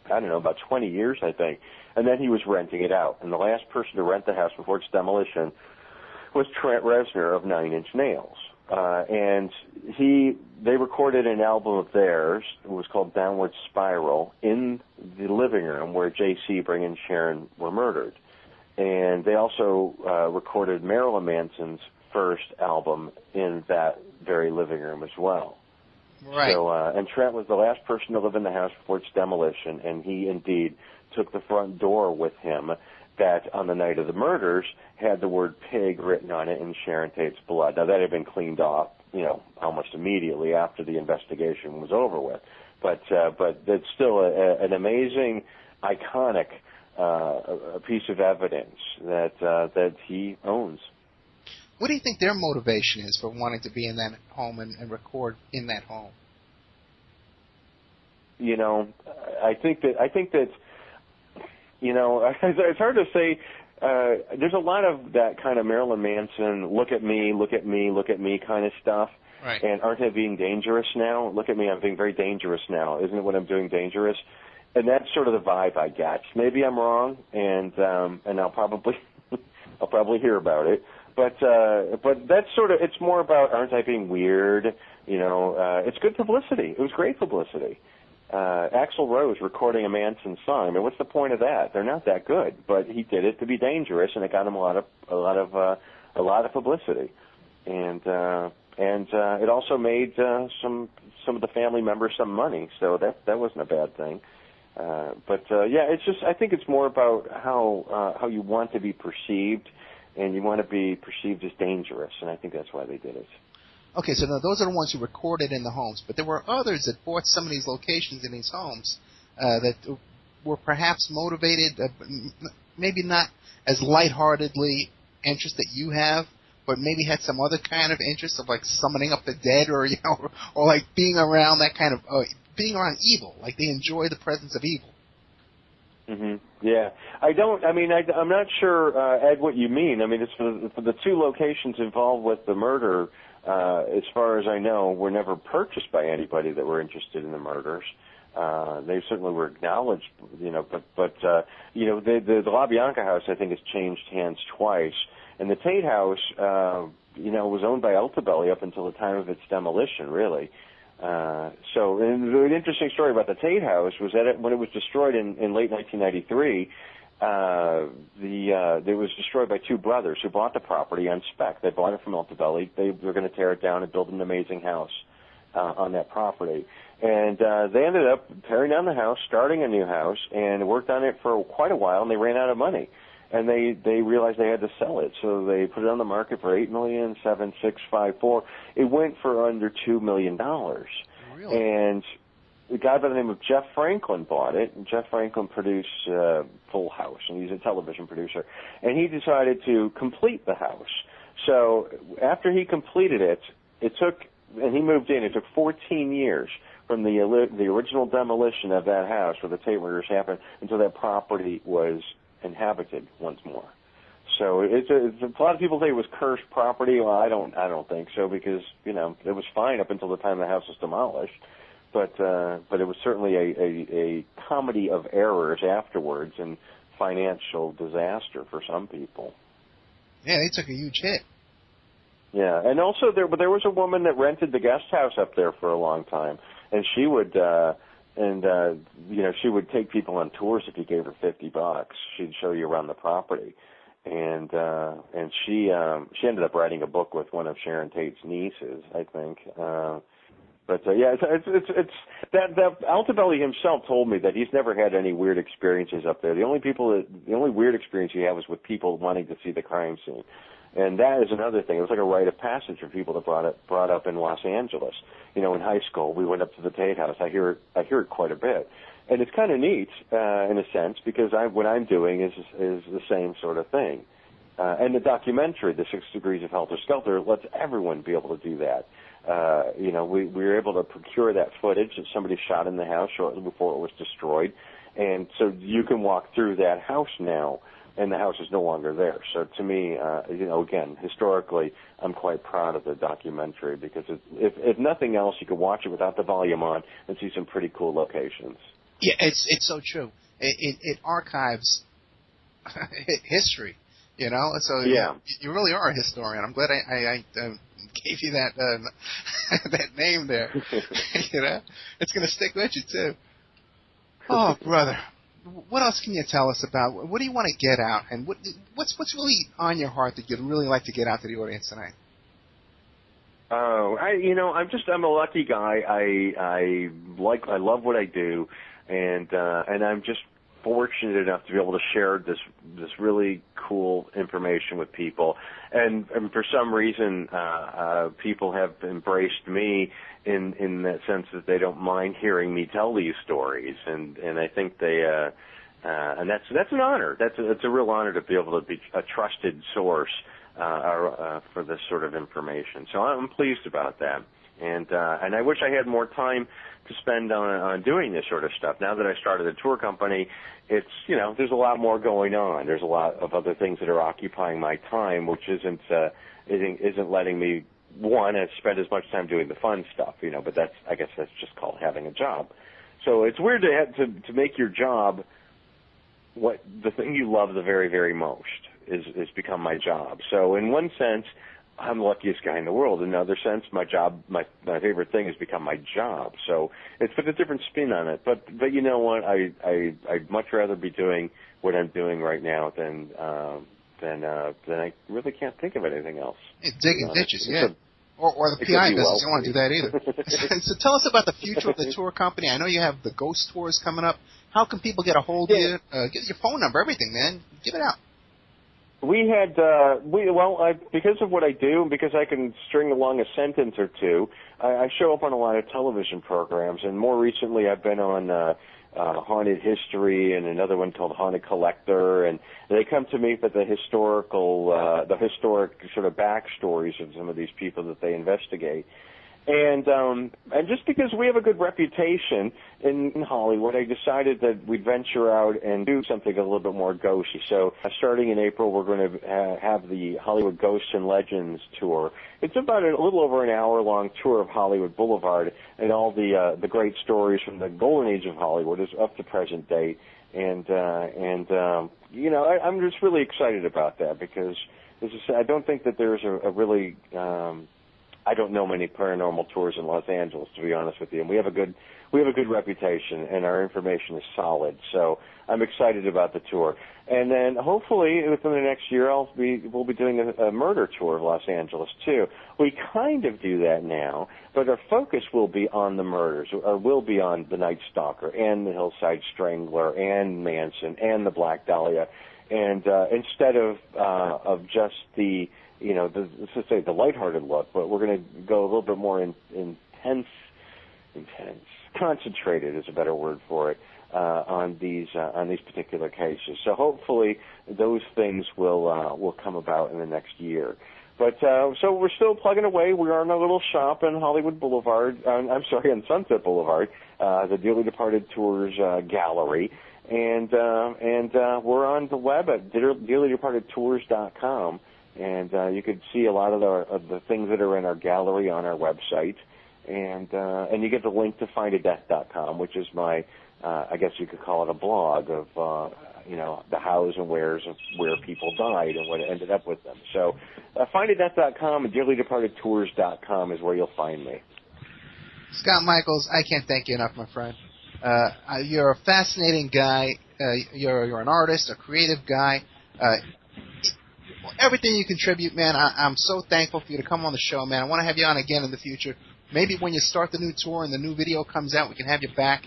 I don't know, about 20 years, I think, and then he was renting it out. And the last person to rent the house before its demolition was Trent Reznor of Nine Inch Nails. And they recorded an album of theirs. It was called Downward Spiral in the living room where J.C., Sebring, and Sharon were murdered. And they also recorded Marilyn Manson's first album in that very living room as well. Right. So, and Trent was the last person to live in the house before its demolition, and he indeed took the front door with him that on the night of the murders had the word pig written on it in Sharon Tate's blood. Now, that had been cleaned off, almost immediately after the investigation was over with. But it's still an amazing, iconic piece of evidence that he owns. What do you think their motivation is for wanting to be in that home and record in that home? I think that it's hard to say. There's a lot of that kind of Marilyn Manson, look at me kind of stuff. Right. And aren't I being dangerous now? Look at me, I'm being very dangerous now. Isn't it what I'm doing dangerous? And that's sort of the vibe I get. Maybe I'm wrong, and I'll probably hear about it. But that's sort of, it's more about, aren't I being weird? It's good publicity. It was great publicity. Axl Rose recording a Manson song. I mean, what's the point of that? They're not that good, but he did it to be dangerous, and it got him a lot of publicity, and it also made some of the family members some money. So that wasn't a bad thing. It's just, I think it's more about how you want to be perceived, and you want to be perceived as dangerous, and I think that's why they did it. Okay, so now those are the ones who recorded in the homes, but there were others that bought some of these locations in these homes that were perhaps motivated, maybe not as lightheartedly interest that you have, but maybe had some other kind of interest of like summoning up the dead, or or like being around that kind of being around evil, like they enjoy the presence of evil. Mm-hmm. Yeah, I'm not sure, Ed, what you mean. I mean, it's for the two locations involved with the murder. As far as I know, were never purchased by anybody that were interested in the murders. They certainly were acknowledged, but the LaBianca house, I think, has changed hands twice. And the Tate house, was owned by Altobelli up until the time of its demolition, really. And the interesting story about the Tate house was that when it was destroyed in late 1993, it was destroyed by two brothers who bought the property on spec. They bought it from Opel. They were going to tear it down and build an amazing house on that property. And they ended up tearing down the house, starting a new house, and worked on it for quite a while, and they ran out of money. And they realized they had to sell it, so they put it on the market for $8,765,400. It went for under $2 million. Really? And the guy by the name of Jeff Franklin bought it. And Jeff Franklin produced Full House, and he's a television producer. And he decided to complete the house. So after he completed it, and he moved in. It took 14 years from the original demolition of that house where the Tate murders happened until that property was inhabited once more. So it's a lot of people say it was cursed property. Well, I don't think so, because it was fine up until the time the house was demolished. But it was certainly a comedy of errors afterwards and financial disaster for some people. Yeah, they took a huge hit. Yeah, and also there was a woman that rented the guest house up there for a long time, and she would she would take people on tours if you gave her $50. She'd show you around the property, and she ended up writing a book with one of Sharon Tate's nieces, I think. It's that Altobelli himself told me that he's never had any weird experiences up there. The only weird experience he had was with people wanting to see the crime scene. And that is another thing. It was like a rite of passage for people that brought up in Los Angeles. In high school, we went up to the Tate House. I hear it quite a bit, and it's kind of neat in a sense, because what I'm doing is the same sort of thing. And the documentary, The 6 Degrees of Helter Skelter, lets everyone be able to do that. We were able to procure that footage that somebody shot in the house shortly before it was destroyed, and so you can walk through that house now, and the house is no longer there. So to me, again, historically, I'm quite proud of the documentary, because if nothing else, you can watch it without the volume on and see some pretty cool locations. Yeah, it's so true. It archives history, So yeah. you really are a historian. I'm glad I gave you that that name there. It's going to stick with you too. Oh, brother. What else can you tell us about? What do you want to get out, and what's really on your heart that you'd really like to get out to the audience tonight? Oh, I'm a lucky guy. I love what I do, and I'm just fortunate enough to be able to share this really cool information with people, and for some reason people have embraced me in that sense that they don't mind hearing me tell these stories, and I think they and that's an honor. It's a real honor to be able to be a trusted source for this sort of information. So I'm pleased about that, and I wish I had more time to spend on doing this sort of stuff. Now that I started a tour company, it's there's a lot more going on. There's a lot of other things that are occupying my time, which isn't letting me spend as much time doing the fun stuff, But I guess that's just called having a job. So it's weird to make your job what the thing you love the very, very most is become my job. So in one sense, I'm the luckiest guy in the world. In another sense, my job, my favorite thing has become my job. So it's put a different spin on it. But you know what? I'd much rather be doing what I'm doing right now than I really can't think of anything else. Digging ditches, yeah. Or the PI business. You don't want to do that either. So tell us about the future of the tour company. I know you have the ghost tours coming up. How can people get a hold of you? Give your phone number, everything, man. Give it out. We had, because of what I do, and because I can string along a sentence or two, I show up on a lot of television programs, and more recently I've been on Haunted History and another one called Haunted Collector, and they come to me for the historic sort of backstories of some of these people that they investigate. And just because we have a good reputation in Hollywood, I decided that we'd venture out and do something a little bit more ghosty. So starting in April, we're going to have the Hollywood Ghosts and Legends tour. It's about a little over an hour-long tour of Hollywood Boulevard and all the great stories from the golden age of Hollywood up to present day. And I'm just really excited about that because, as I said, I don't think that there's a really I don't know many paranormal tours in Los Angeles, to be honest with you, and we have a good reputation, and our information is solid. So I'm excited about the tour. And then hopefully within the next year we'll be doing a murder tour of Los Angeles too. We kind of do that now, but our focus will be on the murders, or will be on the Night Stalker and the Hillside Strangler and Manson and the Black Dahlia, and instead of just the let's just say the lighthearted look, but we're going to go a little bit more intense, concentrated is a better word for it. On these particular cases, so hopefully those things will come about in the next year. But so we're still plugging away. We are in a little shop in Hollywood Boulevard. On Sunset Boulevard, the Dearly Departed Tours Gallery, and we're on the web at dearlydepartedtours.com, and you could see a lot of the things that are in our gallery on our website, and you get the link to findadeath.com, which is my I guess you could call it a blog of, the hows and wheres of where people died and what ended up with them. So findadeath.com and dearlydepartedtours.com is where you'll find me. Scott Michaels, I can't thank you enough, my friend. You're a fascinating guy. You're an artist, a creative guy. Everything you contribute, man, I'm so thankful for you to come on the show, man. I want to have you on again in the future. Maybe when you start the new tour and the new video comes out, we can have you back.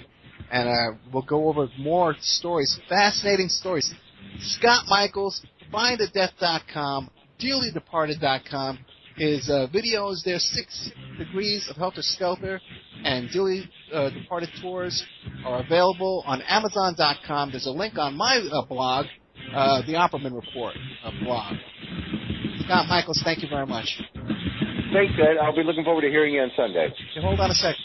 And we'll go over more stories, fascinating stories. Scott Michaels, findadeath.com, dearlydeparted.com. His videos there, 6 Degrees of Helter Skelter and Dearly Departed Tours are available on Amazon.com. There's a link on my blog, the Opperman Report blog. Scott Michaels, thank you very much. Thanks, Ed. I'll be looking forward to hearing you on Sunday. Okay, hold on a second.